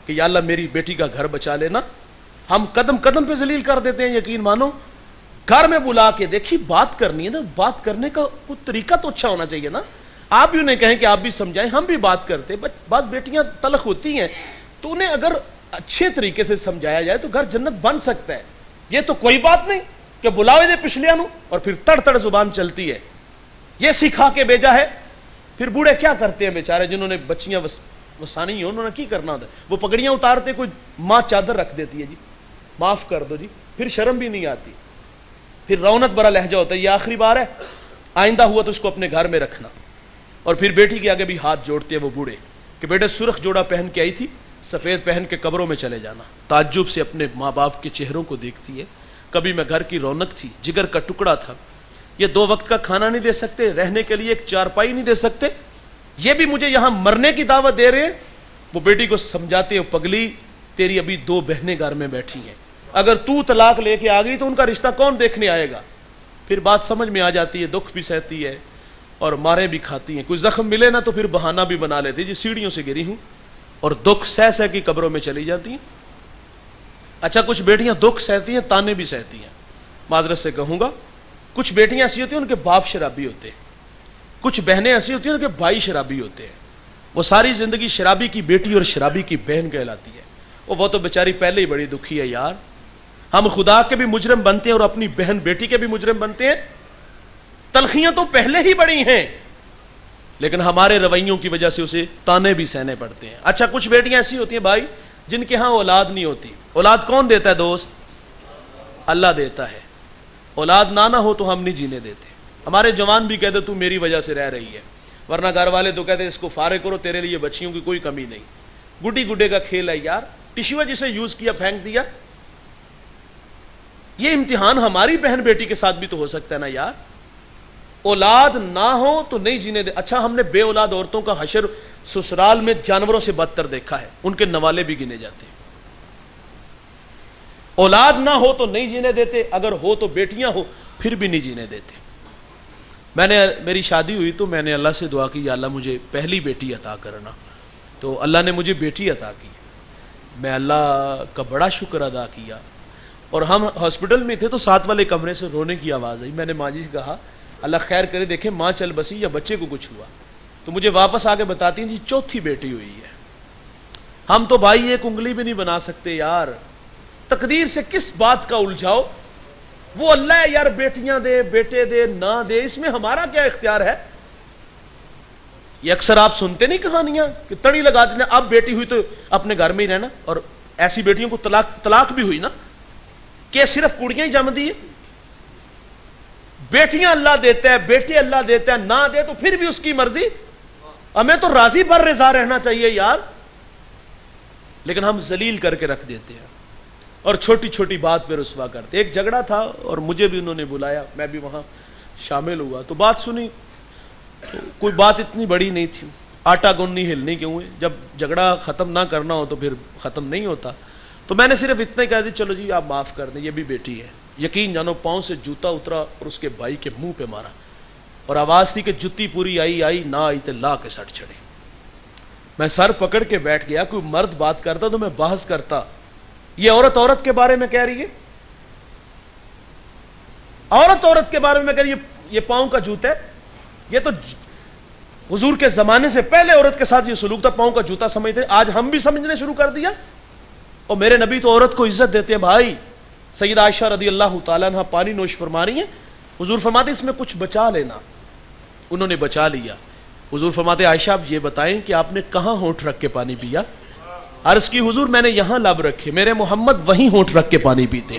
کہ یا اللہ میری بیٹی کا گھر بچا لینا. ہم قدم قدم پہ ذلیل کر دیتے ہیں. یقین مانو گھر میں بلا کے دیکھی, بات کرنی ہے نا, بات کرنے کا کوئی طریقہ تو اچھا ہونا چاہیے نا. آپ بھی انہیں کہیں کہ آپ بھی سمجھائیں, ہم بھی بات کرتے. بعض بیٹیاں تلخ ہوتی ہیں, تو انہیں اگر اچھے طریقے سے سمجھایا جائے تو گھر جنت بن سکتا ہے. یہ تو کوئی بات نہیں کہ بلاوے دے پچھلیا نو اور پھر تڑ تڑ زبان چلتی ہے. یہ سکھا کے بھیجا ہے. پھر بوڑھے کیا کرتے ہیں بیچارے, جنہوں نے بچیاں وہ ثانی ہے، انہوں نے کی کرنا ہوتا ہے. وہ پگڑیاں اتارتے کوئی ماں چادر رکھ دیتی ہے جی معاف کر دو جی، پھر شرم بھی نہیں آتی، پھر رونت بڑا لہجہ ہوتا ہے یہ آخری بار ہے، آئندہ ہوا تو اس کو اپنے گھر میں رکھنا. اور پھر بیٹی کے آگے بھی ہاتھ جوڑتے ہیں وہ بوڑھے کہ بیٹے سرخ جوڑا پہن کے آئی تھی، سفید پہن کے قبروں میں چلے جانا. تعجب سے اپنے ماں باپ کے چہروں کو دیکھتی ہے. کبھی میں گھر کی رونق تھی، جگر کا ٹکڑا تھا، یہ 2 وقت کا کھانا نہیں دے سکتے، رہنے کے لیے ایک چارپائی نہیں دے سکتے، یہ بھی مجھے یہاں مرنے کی دعوت دے رہے ہیں. وہ بیٹی کو سمجھاتے ہو پگلی تیری ابھی 2 بہنیں گھر میں بیٹھی ہیں، اگر تو طلاق لے کے آ گئی تو ان کا رشتہ کون دیکھنے آئے گا. پھر بات سمجھ میں آ جاتی ہے، دکھ بھی سہتی ہے اور مارے بھی کھاتی ہیں. کوئی زخم ملے نا تو پھر بہانہ بھی بنا لیتی جی سیڑھیوں سے گری ہوں، اور دکھ سہ سہ کی قبروں میں چلی جاتی ہیں. اچھا کچھ بیٹیاں دکھ سہتی ہیں، تانے بھی سہتی ہیں. معذرت سے کہوں گا کچھ بیٹیاں ایسی ہوتی ہیں ان کے باپ شرابی ہوتے ہیں، کچھ بہنیں ایسی ہوتی ہیں ان کے بھائی شرابی ہوتے ہیں. وہ ساری زندگی شرابی کی بیٹی اور شرابی کی بہن کہلاتی ہے. وہ تو بیچاری پہلے ہی بڑی دکھی ہے یار. ہم خدا کے بھی مجرم بنتے ہیں اور اپنی بہن بیٹی کے بھی مجرم بنتے ہیں. تلخیاں تو پہلے ہی بڑی ہیں لیکن ہمارے رویوں کی وجہ سے اسے تانے بھی سہنے پڑتے ہیں. اچھا کچھ بیٹیاں ایسی ہوتی ہیں بھائی جن کے ہاں اولاد نہیں ہوتی. اولاد کون دیتا ہے دوست؟ اللہ دیتا ہے. اولاد نہ ہو تو ہم نہیں جینے دیتے. ہمارے جوان بھی کہتے تو میری وجہ سے رہ رہی ہے، ورنہ گھر والے تو کہتے اس کو فارغ کرو، تیرے لیے بچیوں کی کوئی کمی نہیں. گڈی گڈے کا کھیل ہے یار. ٹشو ہے جسے یوز کیا پھینک دیا. یہ امتحان ہماری بہن بیٹی کے ساتھ بھی تو ہو سکتا ہے نا یار. اولاد نہ ہو تو نہیں جینے دے. اچھا ہم نے بے اولاد عورتوں کا حشر سسرال میں جانوروں سے بدتر دیکھا ہے، ان کے نوالے بھی گنے جاتے ہیں. اولاد نہ ہو تو نہیں جینے دیتے، اگر ہو تو بیٹیاں ہو پھر بھی نہیں جینے دیتے. میری شادی ہوئی تو میں نے اللہ سے دعا کی یا اللہ مجھے پہلی بیٹی عطا کرنا. تو اللہ نے مجھے بیٹی عطا کی. میں اللہ کا بڑا شکر ادا کیا. اور ہم ہاسپٹل میں تھے تو 7 والے کمرے سے رونے کی آواز آئی. میں نے ماں جی سے کہا اللہ خیر کرے، دیکھیں ماں چل بسی یا بچے کو کچھ ہوا. تو مجھے واپس آ کے بتاتی ہیں جی 4تھی بیٹی ہوئی ہے. ہم تو بھائی ایک انگلی بھی نہیں بنا سکتے یار. تقدیر سے کس بات کا الجھاؤ؟ وہ اللہ ہے یار، بیٹیاں دے بیٹے دے نہ دے، اس میں ہمارا کیا اختیار ہے؟ یہ اکثر آپ سنتے نہیں کہانیاں کہ تڑی لگا دینا اب بیٹی ہوئی تو اپنے گھر میں ہی رہنا. اور ایسی بیٹیوں کو طلاق بھی ہوئی نا کہ صرف کڑیاں ہی جم دی. بیٹیاں اللہ دیتا ہے، بیٹے اللہ دیتا ہے، نہ دے تو پھر بھی اس کی مرضی. ہمیں تو راضی بر رضا رہنا چاہیے یار. لیکن ہم ذلیل کر کے رکھ دیتے ہیں اور چھوٹی چھوٹی بات پہ رسوا کرتے. ایک جھگڑا تھا اور مجھے بھی انہوں نے بلایا، میں بھی وہاں شامل ہوا تو بات سنی. تو کوئی بات اتنی بڑی نہیں تھی، آٹا گننی ہلنی کیوں ہے. جب جھگڑا ختم نہ کرنا ہو تو پھر ختم نہیں ہوتا. تو میں نے صرف اتنا ہی کہا دی چلو جی آپ معاف کر دیں، یہ بھی بیٹی ہے. یقین جانو پاؤں سے جوتا اترا اور اس کے بھائی کے منہ پہ مارا اور آواز تھی کہ جتی پوری آئی نہ آئی تو لا کے سٹ چڑے. میں سر پکڑ کے بیٹھ گیا. کوئی مرد بات کرتا تو میں بحث کرتا. یہ عورت کے بارے میں کہہ رہی ہے، عورت کے بارے میں کہہ رہی ہے یہ پاؤں کا جوتا ہے. یہ تو حضور کے زمانے سے پہلے عورت کے ساتھ یہ سلوک تھا، پاؤں کا جوتا سمجھتے. آج ہم بھی سمجھنے شروع کر دیا. اور میرے نبی تو عورت کو عزت دیتے ہیں بھائی. سیدہ عائشہ رضی اللہ تعالیٰ عنہ پانی نوش فرما رہی ہیں. حضور فرماتے اس میں کچھ بچا لینا. انہوں نے بچا لیا. حضور فرماتے عائشہ آپ یہ بتائیں کہ آپ نے کہاں ہونٹ رکھ کے پانی پیا؟ عرض کی حضور میں نے یہاں لب رکھے، میرے محمد وہیں ہونٹ رکھ کے پانی پیتے.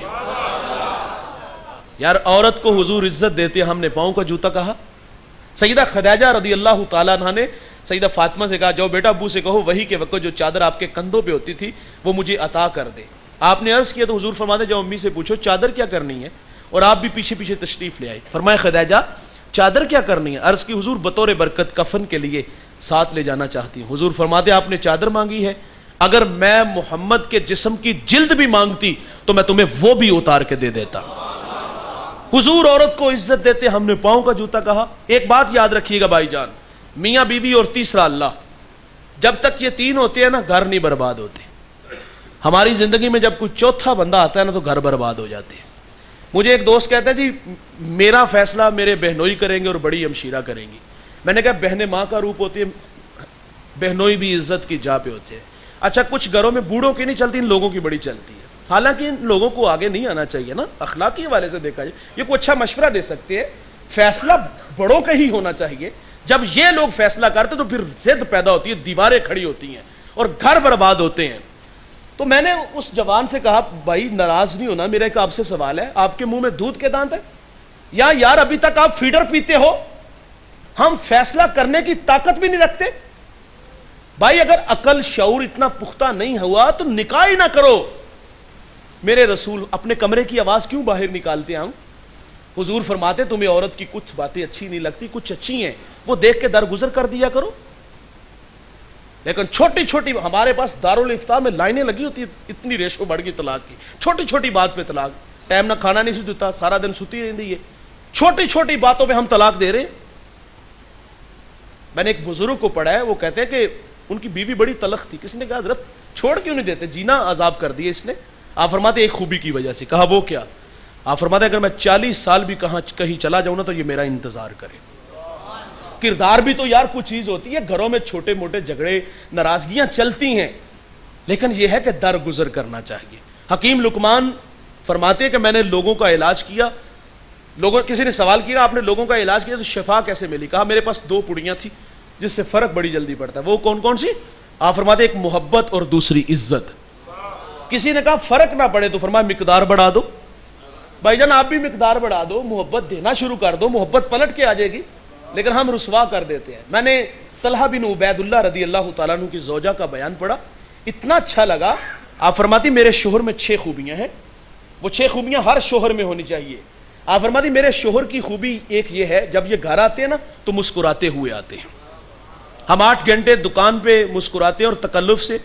یار عورت کو حضور عزت دیتے، ہم نے پاؤں کا جوتا کہا. سیدہ خدیجہ رضی اللہ تعالیٰ عنہ نے سیدہ فاطمہ سے کہا جاؤ بیٹا ابو سے کہو وہی کے وقت جو چادر آپ کے کندھوں پہ ہوتی تھی وہ مجھے عطا کر دے. آپ نے عرض کیا تو حضور فرماتے جاؤ امی سے پوچھو چادر کیا کرنی ہے، اور آپ بھی پیچھے پیچھے تشریف لے آئی. فرمایا خدیجہ چادر کیا کرنی ہے؟ عرض کی حضور بطور برکت کفن کے لیے ساتھ لے جانا چاہتی ہوں. حضور فرماتے آپ نے چادر مانگی ہے، اگر میں محمد کے جسم کی جلد بھی مانگتی تو میں تمہیں وہ بھی اتار کے دے دیتا. حضور عورت کو عزت دیتے، ہم نے پاؤں کا جوتا کہا. ایک بات یاد رکھیے گا بھائی جان، میاں بیوی اور تیسرا اللہ، جب تک یہ 3 ہوتے ہیں نا گھر نہیں برباد ہوتے. ہماری زندگی میں جب کوئی چوتھا بندہ آتا ہے نا تو گھر برباد ہو جاتے ہیں. مجھے ایک دوست کہتا ہے جی میرا فیصلہ میرے بہنوئی کریں گے اور بڑی ہمشیرہ کریں گی. میں نے کہا بہنیں ماں کا روپ ہوتی ہے، بہنوئی بھی عزت کی جا پہ ہوتے ہیں. اچھا کچھ گھروں میں بوڑھوں کی نہیں چلتی، ان لوگوں کی بڑی چلتی ہے. حالانکہ ان لوگوں کو آگے نہیں آنا چاہیے نا، اخلاقی حوالے سے دیکھا جائے یہ کوئی اچھا مشورہ دے سکتے ہیں. فیصلہ بڑوں کا ہی ہونا چاہیے. جب یہ لوگ فیصلہ کرتے تو پھر ضد پیدا ہوتی ہے، دیواریں کھڑی ہوتی ہیں اور گھر برباد ہوتے ہیں. تو میں نے اس جوان سے کہا بھائی ناراض نہیں ہونا، میرا ایک آپ سے سوال ہے، آپ کے منہ میں دودھ کے دانت ہے یا یار ابھی تک آپ فیڈر پیتے ہو؟ ہم فیصلہ کرنے کی طاقت بھی نہیں رکھتے. بھائی اگر عقل شعور اتنا پختہ نہیں ہوا تو نکاح ہی نہ کرو. میرے رسول اپنے کمرے کی آواز کیوں باہر نکالتے ہیں؟ ہم حضور فرماتے تمہیں عورت کی کچھ باتیں اچھی نہیں لگتی، کچھ اچھی ہیں، وہ دیکھ کے درگزر کر دیا کرو. لیکن چھوٹی چھوٹی، ہمارے پاس دارالافتاء میں لائنیں لگی ہوتی، اتنی ریشو بڑھ گئی طلاق کی، چھوٹی چھوٹی بات پہ طلاق. ٹائم نہ کھانا نہیں سی دیتا، سارا دن ستی رہتی ہے، چھوٹی چھوٹی باتوں پہ ہم طلاق دے رہے ہیں. میں نے ایک بزرگ کو پڑھا ہے، وہ کہتے ہیں کہ ان کی بیوی بڑی تلخ تھی. کسی نے کہا حضرت چھوڑ کیوں نہیں دیتے؟ جینا عذاب کر دیا اس نے. آپ فرماتے ایک خوبی کی وجہ سے. کہا وہ کیا؟ آپ فرماتے اگر میں 40 سال بھی کہیں چلا جاؤں نا تو یہ میرا انتظار کرے. کردار بھی تو یار کچھ چیز ہوتی ہے، گھروں میں چھوٹے موٹے جھگڑے ناراضگیاں چلتی ہیں، لیکن یہ ہے کہ درگزر کرنا چاہیے. حکیم لقمان فرماتے ہیں کہ میں نے لوگوں کا علاج کیا. کسی نے سوال کیا آپ نے لوگوں کا علاج کیا تو شفا کیسے ملی؟ کہا میرے پاس 2 پڑیاں تھی جس سے فرق بڑی جلدی پڑتا ہے. وہ کون کون سی؟ آپ فرماتے ایک محبت اور دوسری عزت. کسی نے کہا فرق نہ پڑے تو فرمایا مقدار بڑھا دو. بھائی جان آپ بھی مقدار بڑھا دو، محبت دینا شروع کر دو، محبت پلٹ کے آ جائے گی. لیکن ہم رسوا کر دیتے ہیں. میں نے طلحہ بن عبید اللہ رضی اللہ تعالیٰ عنہ کی زوجہ کا بیان پڑھا، اتنا اچھا لگا. آپ فرماتی میرے شوہر میں 6 خوبیاں ہیں، وہ 6 خوبیاں ہر شوہر میں ہونی چاہیے. آپ فرماتی میرے شوہر کی خوبی ایک یہ ہے جب یہ گھر آتے ہیں نا تو مسکراتے ہوئے آتے ہیں. ہم 8 گھنٹے دکان پہ مسکراتے ہیں اور تکلف سے،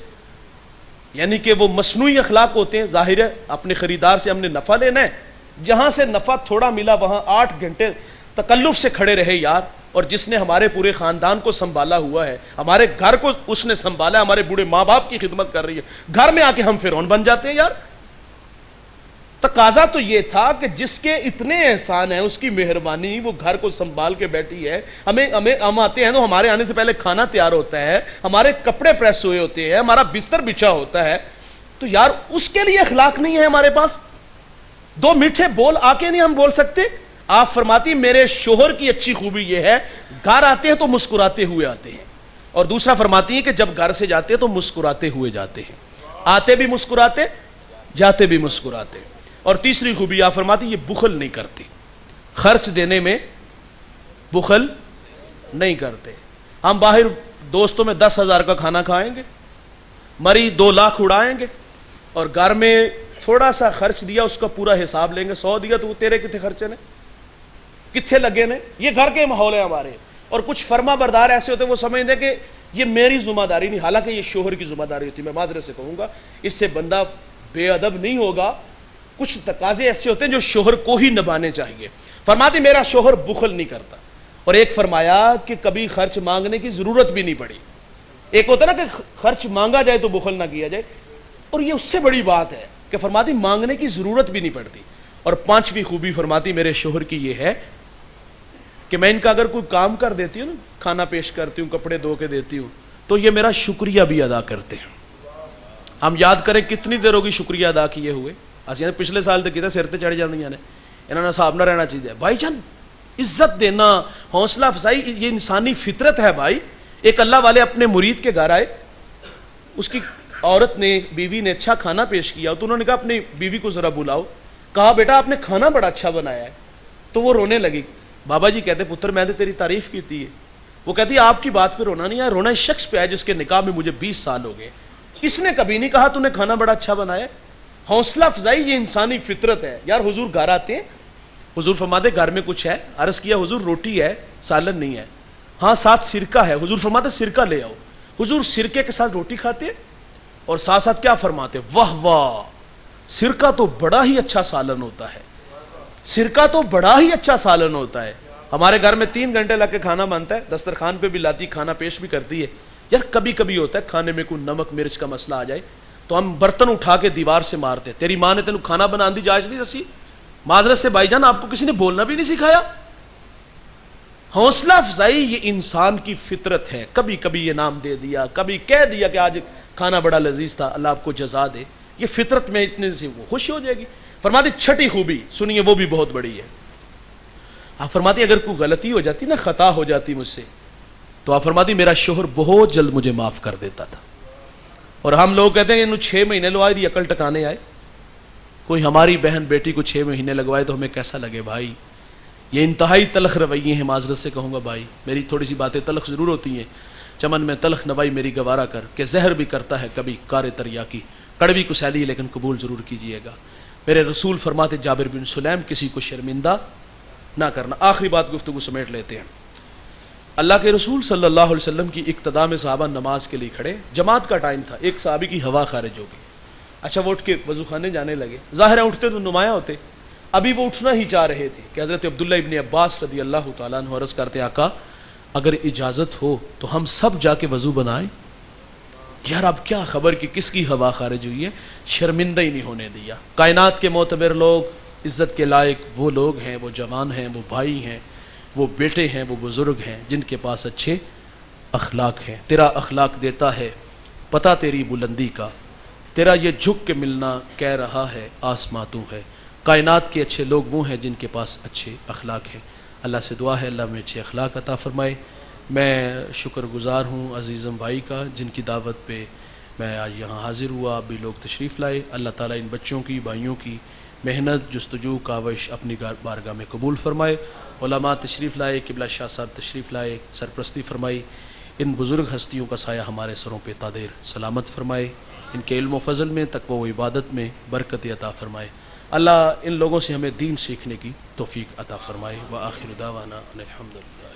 یعنی کہ وہ مصنوعی اخلاق ہوتے ہیں. ظاہر ہے اپنے خریدار سے ہم نے نفع لینا ہے، جہاں سے نفع تھوڑا ملا وہاں 8 گھنٹے تکلف سے کھڑے رہے یار. اور جس نے ہمارے پورے خاندان کو سنبھالا ہوا ہے، ہمارے گھر کو اس نے سنبھالا ہے، ہمارے بوڑھے ماں باپ کی خدمت کر رہی ہے، گھر میں آ کے ہم فرعون بن جاتے ہیں یار. تقاضا تو یہ تھا کہ جس کے اتنے احسان ہیں، اس کی مہربانی، وہ گھر کو سنبھال کے بیٹھی ہے. ہم آتے ہیں تو ہمارے آنے سے پہلے کھانا تیار ہوتا ہے، ہمارے کپڑے پریس ہوئے ہوتے ہیں، ہمارا بستر بچھا ہوتا ہے. تو یار اس کے لیے اخلاق نہیں ہے ہمارے پاس؟ 2 میٹھے بول آ کے نہیں ہم بول سکتے؟ آپ فرماتی میرے شوہر کی اچھی خوبی یہ ہے گھر آتے ہیں تو مسکراتے ہوئے آتے ہیں. اور دوسرا فرماتی ہے کہ جب گھر سے جاتے ہیں تو مسکراتے ہوئے جاتے ہیں، آتے بھی مسکراتے جاتے بھی مسکراتے. اور تیسری خوبی آپ فرماتی یہ بخل نہیں کرتے، خرچ دینے میں بخل نہیں کرتے. ہم باہر دوستوں میں 10,000 کا کھانا کھائیں گے، مری 2 لاکھ اڑائیں گے، اور گھر میں تھوڑا سا خرچ دیا اس کا پورا حساب لیں گے. 100 دیا تو وہ تیرے کتنے خرچے نے، کتنے لگے نے. یہ گھر کے ماحول ہے ہمارے. اور کچھ فرما بردار ایسے ہوتے ہیں وہ سمجھتے ہیں کہ یہ میری ذمہ داری نہیں، حالانکہ یہ شوہر کی ذمہ داری ہوتی ہے. میں معذرت سے کہوں گا اس سے بندہ بے ادب نہیں ہوگا. کچھ تقاضے ایسے ہوتے ہیں جو شوہر کو ہی نبھانے چاہیے. فرماتی میرا شوہر بخل نہیں کرتا. اور ایک فرمایا کہ کبھی خرچ مانگنے کی ضرورت بھی نہیں پڑی. ایک ہوتا نا کہ خرچ مانگا جائے تو بخل نہ کیا جائے، اور یہ اس سے بڑی بات ہے کہ فرماتی مانگنے کی ضرورت بھی نہیں پڑتی. اور 5ویں خوبی فرماتی میرے شوہر کی یہ ہے کہ میں ان کا اگر کوئی کام کر دیتی ہوں نا، کھانا پیش کرتی ہوں، کپڑے دھو کے دیتی ہوں، تو یہ میرا شکریہ بھی ادا کرتے ہیں. ہم یاد کریں کتنی دیر ہوگی شکریہ ادا کیے ہوئے. اسی پچھلے سال تو کیا سر تے چڑھ جاندی نے، انہوں نے صاحب نہ رہنا چاہیے. بھائی جان عزت دینا، حوصلہ افزائی، یہ انسانی فطرت ہے بھائی. ایک اللہ والے اپنے مرید کے گھر آئے، اس کی عورت نے، بیوی نے اچھا کھانا پیش کیا تو انہوں نے کہا اپنی بیوی کو ذرا بلاؤ. کہا بیٹا آپ نے کھانا بڑا اچھا بنایا ہے. تو وہ رونے لگی. بابا جی کہتے پتر میں نے تیری تعریف کی تھی. وہ کہتی آپ کی بات پہ رونا نہیں ہے، رونا اس شخص پہ ہے جس کے نکاح میں مجھے 20 سال ہو گئے. اس نے کبھی نہیں کہا تو نے کھانا بڑا اچھا بنایا. حوصلہ افزائی یہ انسانی فطرت ہے یار. حضور گھر آتے ہیں، حضور فرماتے گھر میں کچھ ہے. عرض کیا حضور روٹی ہے، سالن نہیں ہے. ہاں ساتھ سرکہ ہے. حضور فرماتے سرکہ لے آؤ. حضور سرکے کے ساتھ روٹی کھاتے اور ساتھ ساتھ کیا فرماتے، واہ واہ سرکہ تو بڑا ہی اچھا سالن ہوتا ہے، سرکہ تو بڑا ہی اچھا سالن ہوتا ہے. ہمارے گھر میں 3 گھنٹے لگ کے کھانا بنتا ہے، دسترخوان پہ بھی لاتی، کھانا پیش بھی کرتی ہے. یار کبھی کبھی ہوتا ہے کھانے میں کوئی نمک مرچ کا مسئلہ آ جائے تو ہم برتن اٹھا کے دیوار سے مارتے. تیری ماں نے تینوں کھانا بنا دی جائز نہیں دسی؟ معذرت سے بھائی جان آپ کو کسی نے بولنا بھی نہیں سکھایا. حوصلہ افزائی یہ انسان کی فطرت ہے. کبھی کبھی یہ نام دے دیا، کبھی کہہ دیا کہ آج کھانا بڑا لذیذ تھا، اللہ آپ کو جزا دے. یہ فطرت میں اتنے سے وہ خوشی ہو جائے گی. فرماتی 6ٹھی خوبی سنیے، وہ بھی بہت بڑی ہے. آپ فرماتی اگر کوئی غلطی ہو جاتی نا، خطا ہو جاتی مجھ سے، تو آپ فرماتی میرا شوہر بہت جلد مجھے معاف کر دیتا تھا. اور ہم لوگ کہتے ہیں انہوں 6 مہینے لگوائے دی عقل ٹکانے آئے. کوئی ہماری بہن بیٹی کو 6 مہینے لگوائے تو ہمیں کیسا لگے بھائی. یہ انتہائی تلخ رویے ہیں, معذرت سے کہوں گا بھائی, میری تھوڑی سی باتیں تلخ ضرور ہوتی ہیں, چمن میں تلخ نوائی میری گوارا کر, کہ زہر بھی کرتا ہے کبھی کار تریا کی, کڑوی کو سیلی ہے لیکن قبول ضرور کیجئے گا. میرے رسول فرماتے جابر بن سلیم کسی کو شرمندہ نہ کرنا. آخری بات گفتگو سمیٹ لیتے ہیں. اللہ کے رسول صلی اللہ علیہ وسلم کی اقتداء میں صحابہ نماز کے لیے کھڑے, جماعت کا ٹائم تھا, ایک صحابی کی ہوا خارج ہو گئی. اچھا وہ اٹھ کے وضو خانے جانے لگے, ظاہر ہے اٹھتے تو نمایاں ہوتے. ابھی وہ اٹھنا ہی چاہ رہے تھے کہ حضرت عبداللہ ابن عباس رضی اللہ تعالیٰ عنہ عرض کرتے آقا اگر اجازت ہو تو ہم سب جا کے وضو بنائیں. یار اب کیا خبر کہ کس کی ہوا خارج ہوئی ہے, شرمندہ ہی نہیں ہونے دیا. کائنات کے معتبر لوگ, عزت کے لائق وہ لوگ ہیں, وہ جوان ہیں, وہ بھائی ہیں, وہ بیٹے ہیں, وہ بزرگ ہیں جن کے پاس اچھے اخلاق ہیں. تیرا اخلاق دیتا ہے پتہ تیری بلندی کا, تیرا یہ جھک کے ملنا کہہ رہا ہے آسماں تو ہے. کائنات کے اچھے لوگ وہ ہیں جن کے پاس اچھے اخلاق ہیں. اللہ سے دعا ہے اللہ میں اچھے اخلاق عطا فرمائے. میں شکر گزار ہوں عزیزم بھائی کا جن کی دعوت پہ میں آج یہاں حاضر ہوا. آپ بھی لوگ تشریف لائے. اللہ تعالیٰ ان بچوں کی, بھائیوں کی محنت, جستجو, کاوش اپنی بارگاہ میں قبول فرمائے. علماء تشریف لائے, قبلہ شاہ صاحب تشریف لائے, سرپرستی فرمائی. ان بزرگ ہستیوں کا سایہ ہمارے سروں پہ تادیر سلامت فرمائے. ان کے علم و فضل میں, تقوی و عبادت میں برکت عطا فرمائے. اللہ ان لوگوں سے ہمیں دین سیکھنے کی توفیق عطا فرمائے. وآخر دعوانا ان الحمدللہ.